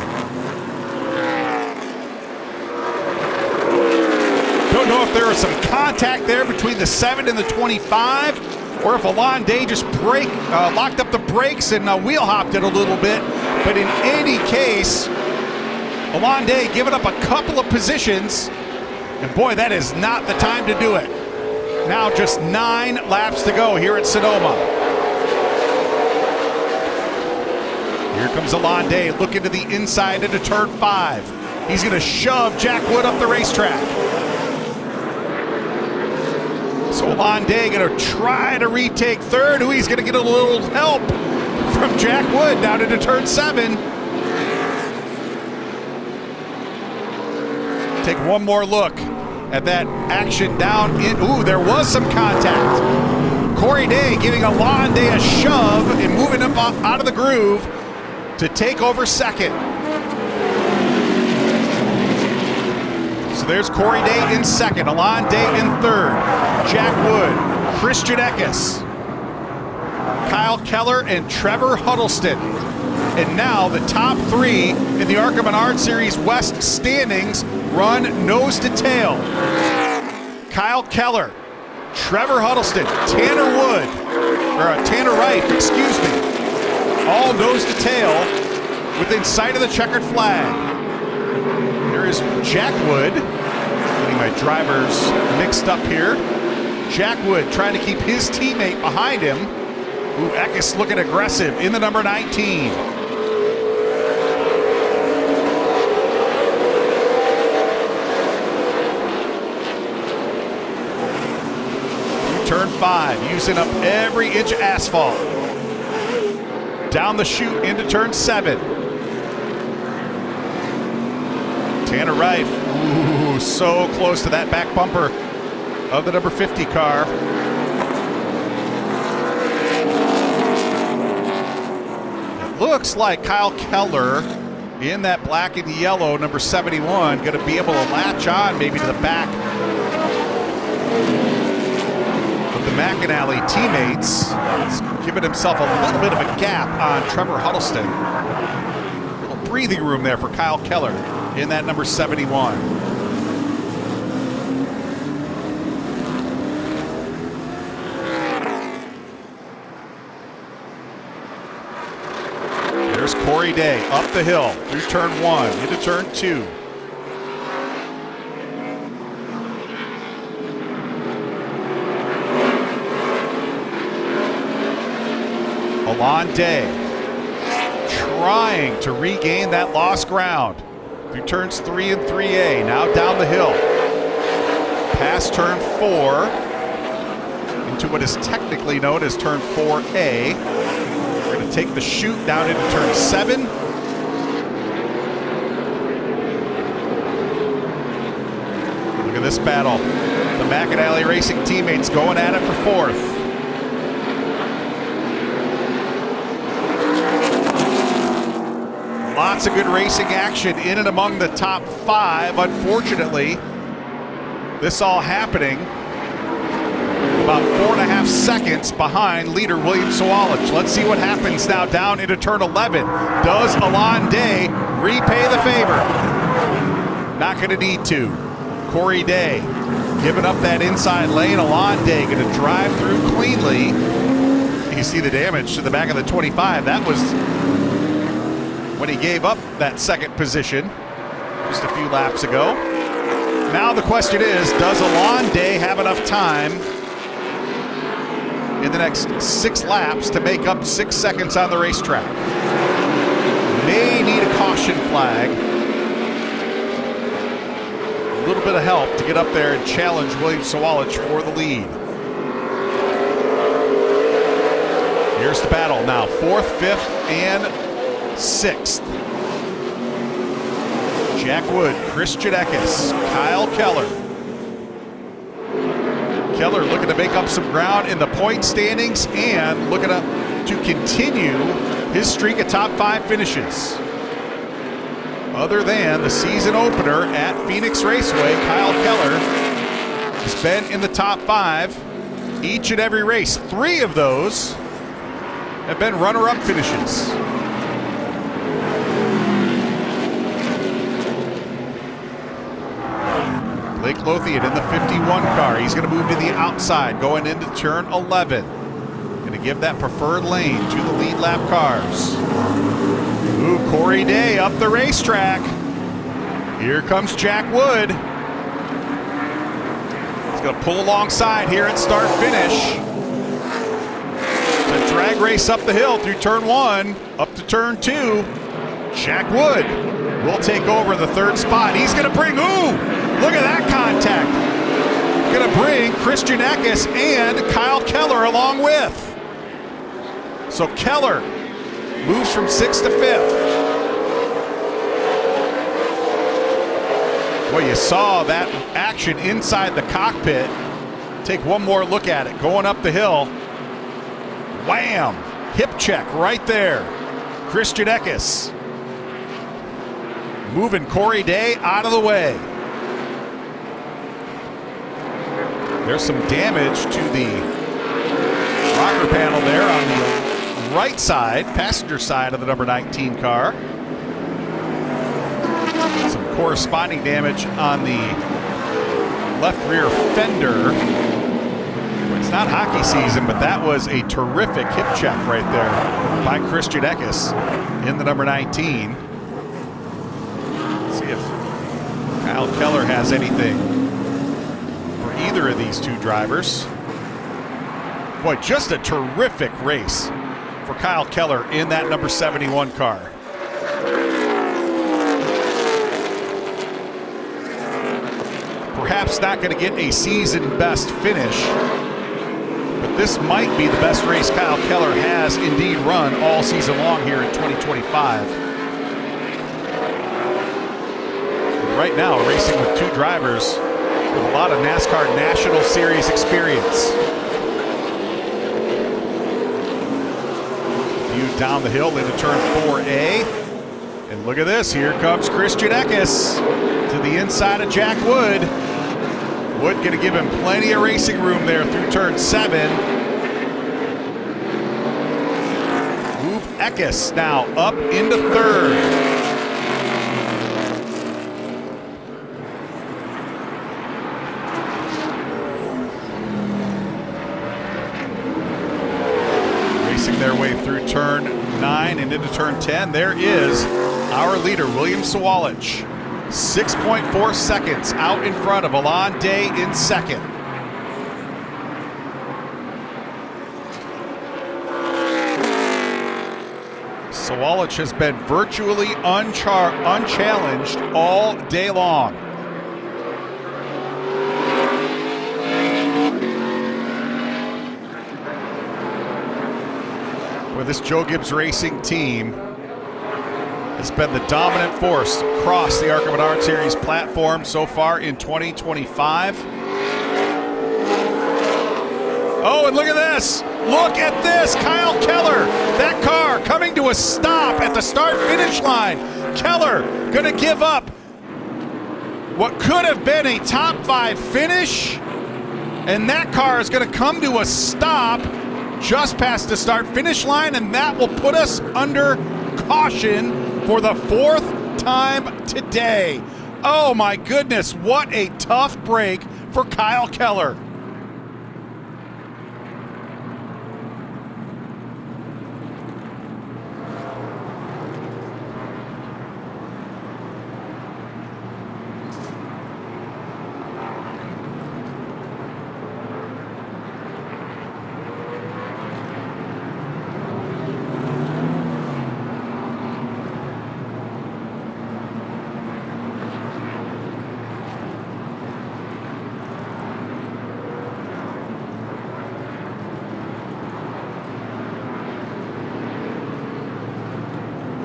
Don't know if there was some contact there between the 7 and the 25, or if Alon Day just locked up the brakes and wheel hopped it a little bit. But in any case, Alon Day giving up a couple of positions, and boy, that is not the time to do it. Now just 9 laps to go here at Sonoma. Here comes Alon Day looking to the inside into turn 5. He's going to shove Jack Wood up the racetrack. So Alon Day going to try to retake third. Ooh, he's going to get a little help from Jack Wood down into turn 7. Take one more look at that action down in. Ooh, there was some contact. Corey Day giving Alon Day a shove and moving him out of the groove to take over second. So there's Corey Day in second, Alon Day in third, Jack Wood, Christian Eckes, Kyle Keller, and Trevor Huddleston. And now the top 3 in the ARCA Menards Series West standings run nose to tail. Kyle Keller Trevor Huddleston, Tanner Reif, excuse me. All nose to tail within sight of the checkered flag. There is Jack Wood. Getting my drivers mixed up here. Jack Wood trying to keep his teammate behind him. Ooh, Eckes looking aggressive in the number 19. Turn 5, using up every inch of asphalt. Down the chute into turn 7. Tanner Reif, ooh, so close to that back bumper of the number 50 car. It looks like Kyle Keller in that black and yellow number 71 going to be able to latch on maybe to the back of the McAnally teammates. He's giving himself a little bit of a gap on Trevor Huddleston. A little breathing room there for Kyle Keller in that number 71. There's Corey Day up the hill through turn 1 into turn 2. Alon Day trying to regain that lost ground through turns 3 and 3A. Now down the hill. Past turn 4 into what is technically known as turn 4A. We're going to take the chute down into turn 7. Look at this battle. The McAnally Racing teammates going at it for 4th. Lots of good racing action in and among the top 5. Unfortunately, this all happening about 4.5 seconds behind leader William Sawalich. Let's see what happens now down into turn 11. Does Alon Day repay the favor? Not going to need to. Corey Day giving up that inside lane. Alon Day going to drive through cleanly. You see the damage to the back of the 25. That was when he gave up that second position just a few laps ago. Now the question is, does Alon Day have enough time in the next 6 laps to make up 6 seconds on the racetrack? May need a caution flag. A little bit of help to get up there and challenge William Sawalich for the lead. Here's the battle now, 4th, 5th, and 6th. Jack Wood, Christian Eckes, Kyle Keller. Keller looking to make up some ground in the point standings and looking to continue his streak of top 5 finishes. Other than the season opener at Phoenix Raceway, Kyle Keller has been in the top 5 each and every race. 3 of those have been runner-up finishes. Blake Lothian in the 51 car. He's going to move to the outside going into turn 11. Going to give that preferred lane to the lead lap cars. Ooh, Corey Day up the racetrack. Here comes Jack Wood. He's going to pull alongside here at start finish. The drag race up the hill through turn 1, up to turn 2. Jack Wood will take over the 3rd spot. He's going to bring, look at that contact. Going to bring Christian Eckes and Kyle Keller along with. So Keller moves from 6th to 5th. Well, you saw that action inside the cockpit. Take one more look at it. Going up the hill. Wham! Hip check right there. Christian Eckes moving Corey Day out of the way. There's some damage to the rocker panel there on the right side, passenger side of the number 19 car. Some corresponding damage on the left rear fender. It's not hockey season, but that was a terrific hip check right there by Christian Eckes in the number 19. Let's see if Kyle Keller has anything for either of these two drivers. Boy, just a terrific race for Kyle Keller in that number 71 car. Perhaps not going to get a season best finish, but this might be the best race Kyle Keller has indeed run all season long here in 2025. And right now, racing with two drivers with a lot of NASCAR National Series experience. Down the hill into turn 4A. And look at this, here comes Christian Eckes to the inside of Jack Wood. Wood going to give him plenty of racing room there through turn 7. Move Eckes now up into third. Their way through turn 9 and into turn 10. There is our leader, William Sawalich. 6.4 seconds out in front of Alon Day in second. Sawalich has been virtually unchallenged all day long. This Joe Gibbs Racing team has been the dominant force across the ARCA Menards Series platform so far in 2025. Oh, and look at this. Look at this. Kyle Keller, that car coming to a stop at the start-finish line. Keller going to give up what could have been a top 5 finish, and that car is going to come to a stop just past the start-finish line, and that will put us under caution for the 4th time today. Oh my goodness, what a tough break for Kyle Keller.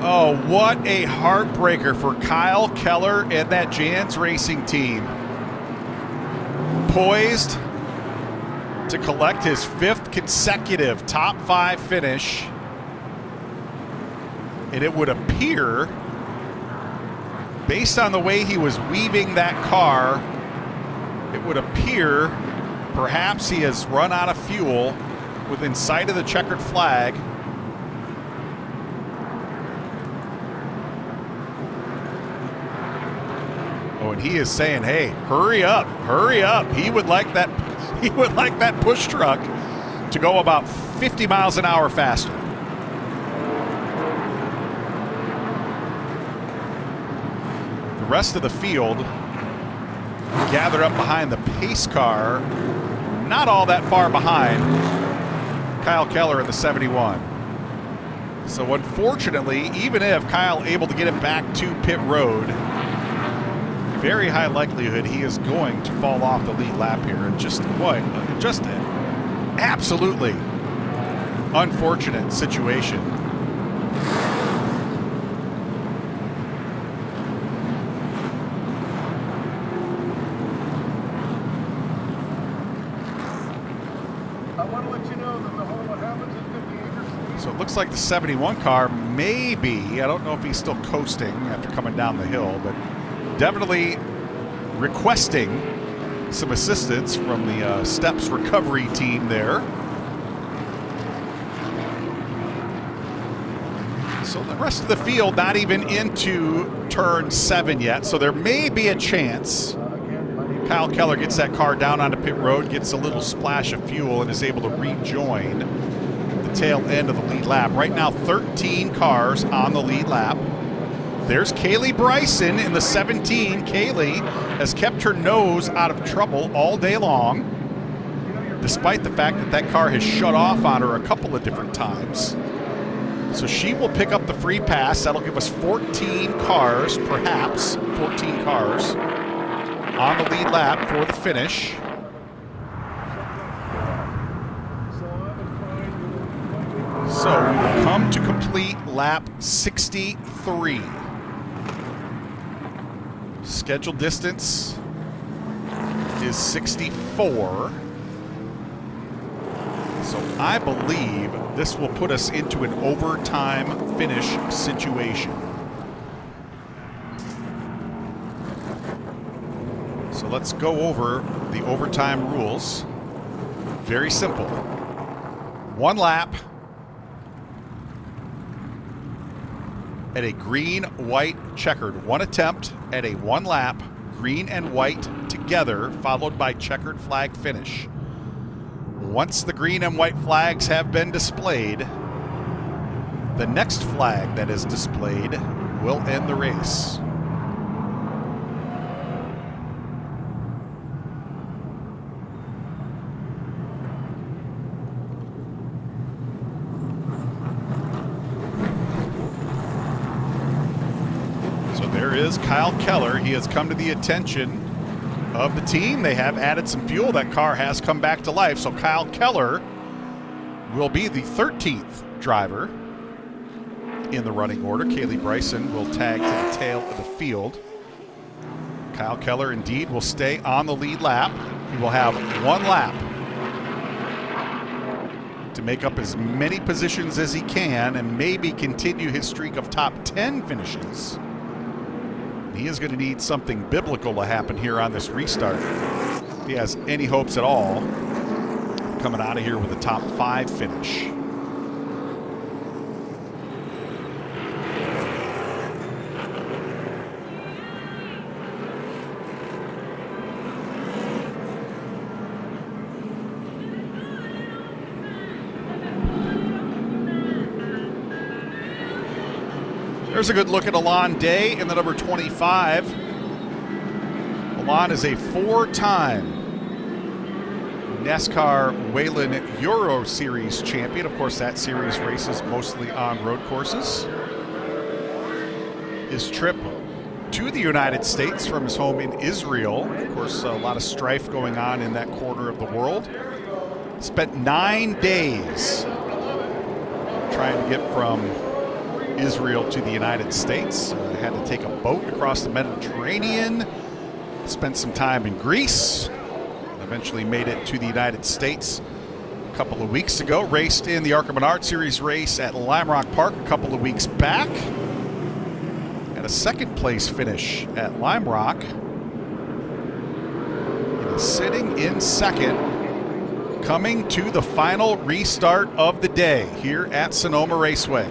Oh, what a heartbreaker for Kyle Keller and that Jans Racing team. Poised to collect his 5th consecutive top 5 finish. And it would appear, based on the way he was weaving that car, it would appear perhaps he has run out of fuel within sight of the checkered flag. Oh, and he is saying, hey, hurry up, hurry up. He would like that push truck to go about 50 miles an hour faster. The rest of the field gathered up behind the pace car, not all that far behind Kyle Keller in the 71. So unfortunately, even if Kyle able to get it back to pit road, very high likelihood he is going to fall off the lead lap here. And just what? Just an absolutely unfortunate situation. I want to let you know that the whole what happens is 58%. So it looks like the 71 car maybe, I don't know if he's still coasting after coming down the hill, but definitely requesting some assistance from the Steps recovery team there. So the rest of the field not even into turn 7 yet, so there may be a chance Kyle Keller gets that car down onto pit road, gets a little splash of fuel, and is able to rejoin the tail end of the lead lap. Right now, 13 cars on the lead lap. There's Kaylee Bryson in the 17. Kaylee has kept her nose out of trouble all day long, despite the fact that that car has shut off on her a couple of different times. So she will pick up the free pass. That'll give us 14 cars, perhaps 14 cars on the lead lap for the finish. So we will come to complete lap 63. Scheduled distance is 64. So I believe this will put us into an overtime finish situation. So let's go over the overtime rules. Very simple. One lap at a green, white, checkered. One attempt at a one lap, green and white together, followed by checkered flag finish. Once the green and white flags have been displayed, the next flag that is displayed will end the race. So there is Kyle Keller. He has come to the attention of the team. They have added some fuel. That car has come back to life. So Kyle Keller will be the 13th driver in the running order. Kaylee Bryson will tag to the tail of the field. Kyle Keller indeed will stay on the lead lap. He will have one lap to make up as many positions as he can and maybe continue his streak of top 10 finishes. He is going to need something biblical to happen here on this restart if he has any hopes at all of coming out of here with a top 5 finish. There's a good look at Alon Day in the number 25. Alon is a 4-time NASCAR Whelen Euro Series champion. Of course, that series races mostly on road courses. His trip to the United States from his home in Israel. Of course, a lot of strife going on in that corner of the world. Spent 9 days trying to get from Israel to the United States. Had to take a boat across the Mediterranean, spent some time in Greece, eventually made it to the United States a couple of weeks ago. Raced in the ARCA Menards Series race at Lime Rock Park a couple of weeks back. Had a second place finish at Lime Rock. And sitting in second, coming to the final restart of the day here at Sonoma Raceway.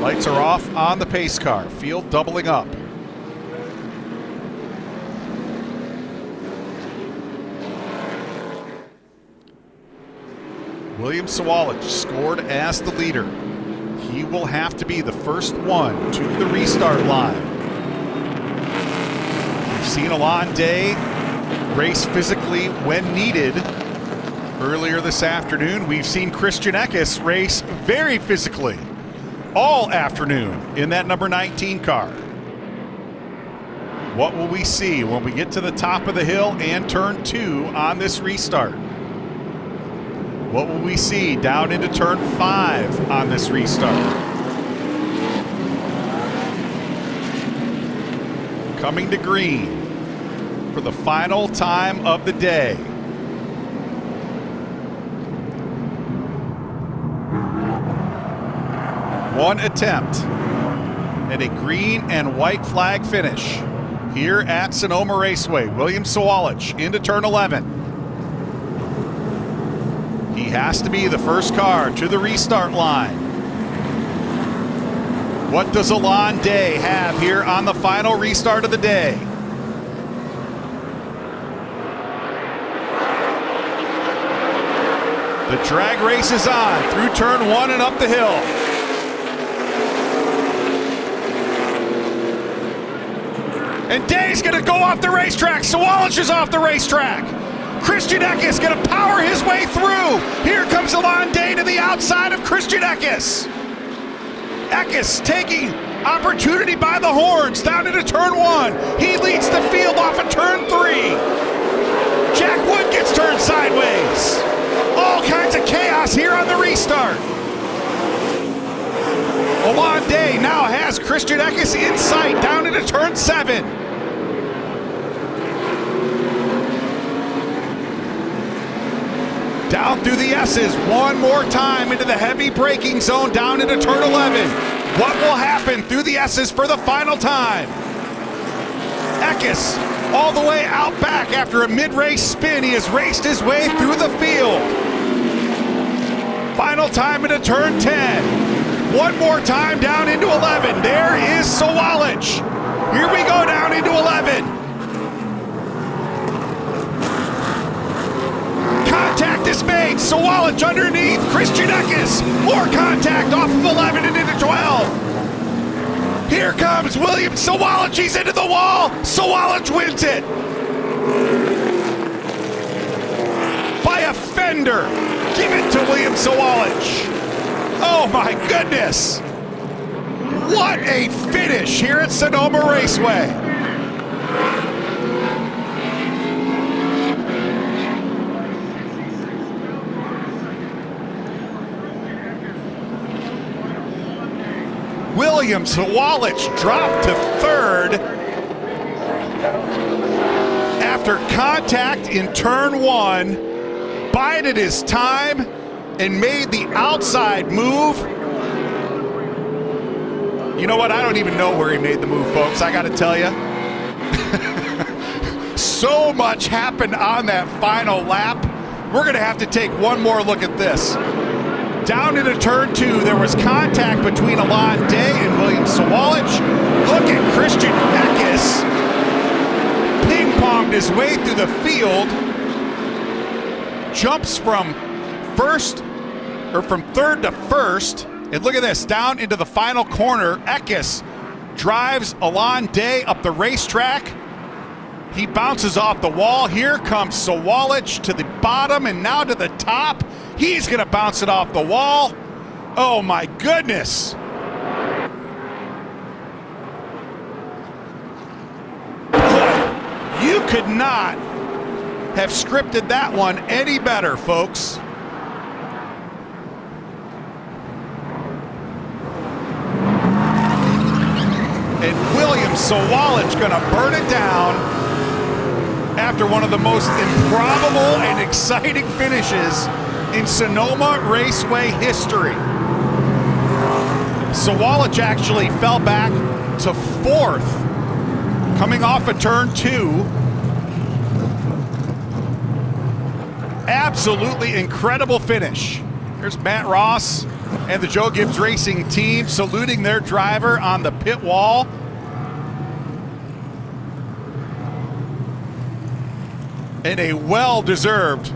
Lights are off on the pace car. Field doubling up. William Sawalich scored as the leader. He will have to be the first one to the restart line. We've seen Alon Day race physically when needed. Earlier this afternoon, we've seen Christian Eckes race very physically all afternoon in that number 19 car. What will we see when we get to the top of the hill and turn 2 on this restart? What will we see down into turn 5 on this restart? Coming to green for the final time of the day. One attempt at a green and white flag finish here at Sonoma Raceway. William Sawalich into turn 11. He has to be the first car to the restart line. What does Alon Day have here on the final restart of the day? The drag race is on through turn 1 and up the hill. And Day's gonna go off the racetrack. Sawallisch is off the racetrack. Christian Eckes gonna power his way through. Here comes Alon Day to the outside of Christian Eckes. Eckes taking opportunity by the horns down into turn 1. He leads the field off of turn 3. Jack Wood gets turned sideways. All kinds of chaos here on the restart. Alon Day now has Christian Eckes in sight down into turn 7. Down through the S's one more time into the heavy braking zone down into turn 11. What will happen through the S's for the final time? Eckes all the way out back after a mid-race spin. He has raced his way through the field. Final time into turn 10. One more time down into 11. There is Sawallisch. Here we go down into 11. Contact is made. Sawallisch underneath. Christian Eckes. More contact off of 11 and into 12. Here comes William Sawallisch. He's into the wall. Sawallisch wins it. By a fender. Give it to William Sawallisch. Oh my goodness. What a finish here at Sonoma Raceway. William Sawallisch dropped to third after contact in turn 1, bided his time and made the outside move. You know what? I don't even know where he made the move, folks. I got to tell you. So much happened on that final lap. We're going to have to take one more look at this. Down into turn 2, there was contact between Alon Day and William Sawallisch. Look at Christian Eckes. Ping-ponged his way through the field. Jumps from third to first. And look at this, down into the final corner. Eckes drives Alon Day up the racetrack. He bounces off the wall. Here comes Sawallisch to the bottom and now to the top. He's gonna bounce it off the wall. Oh my goodness. Boy, you could not have scripted that one any better, folks. And William Sawallisch gonna burn it down after one of the most improbable and exciting finishes in Sonoma Raceway history. Sawallisch actually fell back to 4th, coming off of turn 2. Absolutely incredible finish. There's Matt Ross and the Joe Gibbs Racing team saluting their driver on the pit wall. And a well-deserved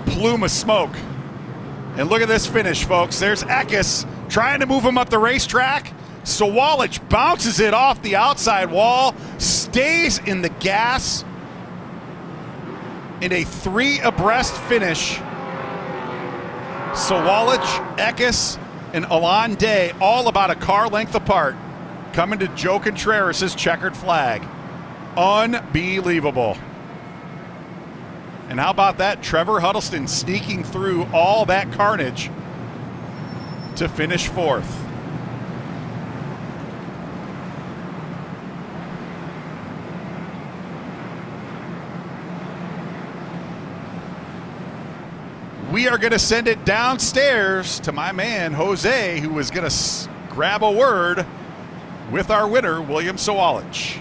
plume of smoke. And look at this finish, folks. There's Eckes trying to move him up the racetrack. Sawallisch bounces it off the outside wall, stays in the gas in a 3 abreast finish. Sawallisch, Eckes, and Alon Day all about a car length apart, coming to Joe Contreras' checkered flag. Unbelievable. And how about that? Trevor Huddleston sneaking through all that carnage to finish 4th. We are going to send it downstairs to my man, Jose, who is going to grab a word with our winner, William Sawallisch.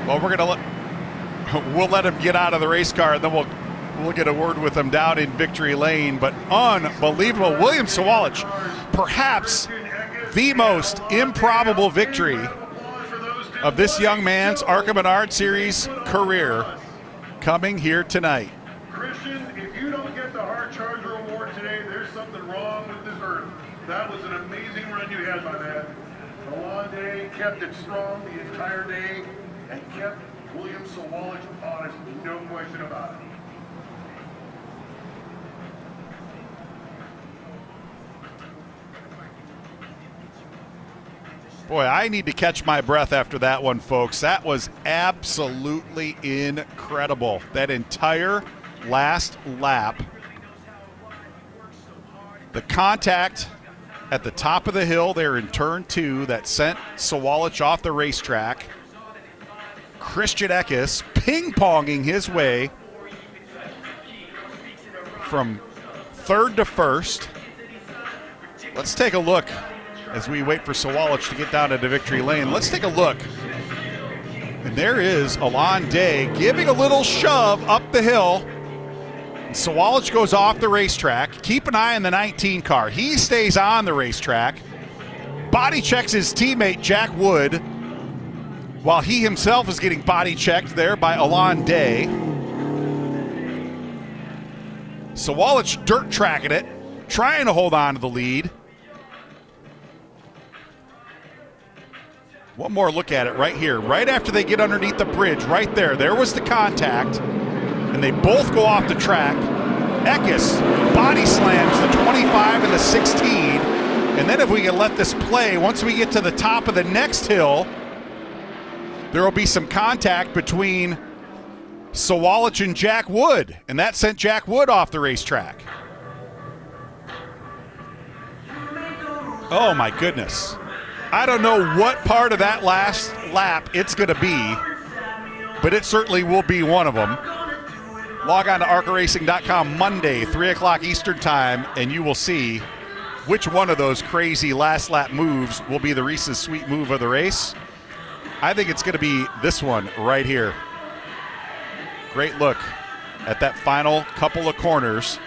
Well, we'll let him get out of the race car, and then we'll get a word with him down in victory lane. But unbelievable, William Sawallisch perhaps the most improbable victory of this young man's ARCA Menards Series career coming here tonight. Christian, if you don't get the Heart Charger Award today, there's something wrong with this earth. That was an amazing run you had, my man. A long day, kept it strong the entire day, and kept William Sawalich honest, no question about it. Boy, I need to catch my breath after that one, folks. That was absolutely incredible. That entire last lap. The contact at the top of the hill there in turn 2 that sent Sawalich off the racetrack. Christian Eckes ping-ponging his way from 3rd to 1st. Let's take a look as we wait for Sawalich to get down into victory lane. Let's take a look. And there is Alon Day giving a little shove up the hill. And Sawalich goes off the racetrack. Keep an eye on the 19 car. He stays on the racetrack. Body checks his teammate Jack Wood while he himself is getting body checked there by Alon Day. Sawalich dirt tracking it, trying to hold on to the lead. One more look at it right here, right after they get underneath the bridge, right there. There was the contact, and they both go off the track. Eckes body slams the 25 and the 16, and then if we can let this play, once we get to the top of the next hill, there will be some contact between Sawalich and Jack Wood, and that sent Jack Wood off the racetrack. Oh my goodness. I don't know what part of that last lap it's going to be, but it certainly will be one of them. Log on to arcaracing.com Monday, 3 o'clock Eastern time, and you will see which one of those crazy last lap moves will be the Reese's Sweet move of the race. I think it's going to be this one right here. Great look at that final couple of corners.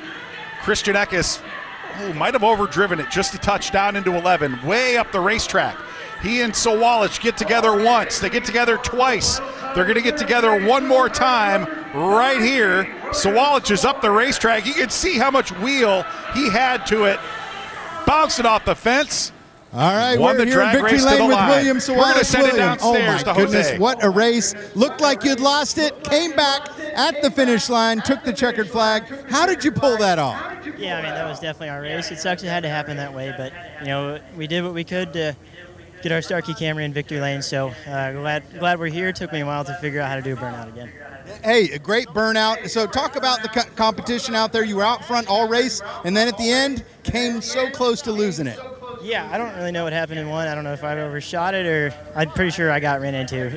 Christian Eckes might have overdriven it just a touch down into 11, way up the racetrack. He and Sawalich get together once. They get together twice. They're going to get together one more time right here. Sawalich is up the racetrack. You can see how much wheel he had to it. Bouncing off the fence. All right, we're here in victory lane with William Sawalich. We're going to send it downstairs to Jose. Oh, my goodness, what a race. Looked like you'd lost it, came back at the finish line, took the checkered flag. How did you pull that off? Yeah, I mean, that was definitely our race. It sucks it had to happen that way, but, you know, we did what we could to get our Starkey Camry in victory lane, so glad we're here. It took me a while to figure out how to do a burnout again. Hey, a great burnout. So talk about the competition out there. You were out front all race, and then at the end, came so close to losing it. Yeah, I don't really know what happened in one. I don't know if I overshot it or I'm pretty sure I got ran into.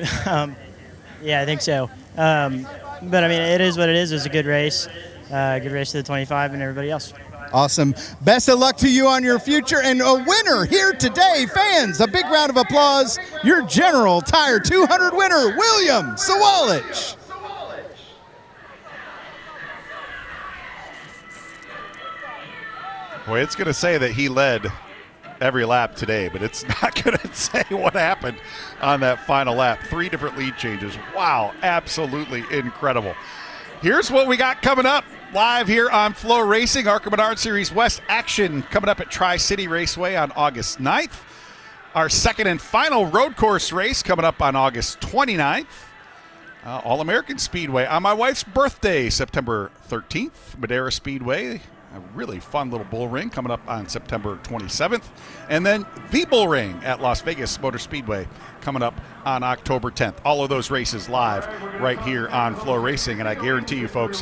Yeah, I think so. But, I mean, it is what it is. It was a good race. Good race to the 25 and everybody else. Awesome. Best of luck to you on your future. And a winner here today, fans, a big round of applause. Your General Tire 200 winner, William Sawalich. Boy, it's going to say that he led every lap today, but it's not going to say what happened on that final lap. 3 different lead changes. Wow, absolutely incredible. Here's what we got coming up live here on FloRacing. ARCA Menards Series West action coming up at Tri-City Raceway on August 9th. Our second and final road course race coming up on August 29th. All-American Speedway on my wife's birthday, September 13th. Madera Speedway, a really fun little bull ring coming up on September 27th. And then the bull ring at Las Vegas Motor Speedway coming up on October 10th. All of those races live right here on FloRacing. And I guarantee you folks,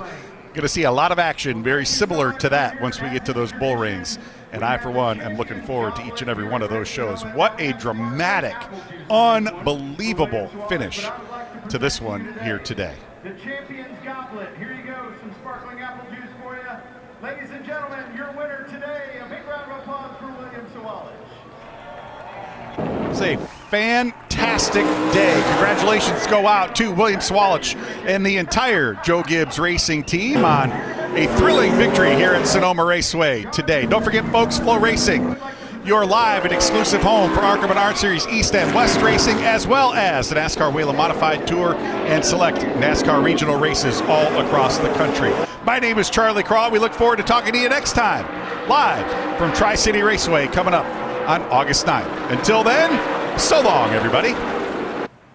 going to see a lot of action very similar to that once we get to those bull rings. And I, for one, am looking forward to each and every one of those shows. What a dramatic, unbelievable finish to this one here today. The Champion's Goblet. Here you go, some sparkling apple juice for you. Ladies and gentlemen, your winner today, a big round of applause for William Sawalich. It's a fantastic day. Congratulations go out to William Sawalich and the entire Joe Gibbs Racing team on a thrilling victory here at Sonoma Raceway today. Don't forget, folks, FloRacing. your live and exclusive home for ARCA Menards Series East and West racing, as well as the NASCAR Whelen Modified Tour and select NASCAR regional races all across the country. My name is Charlie Craw. We look forward to talking to you next time, live from Tri-City Raceway, coming up on August 9th. Until then, so long, everybody.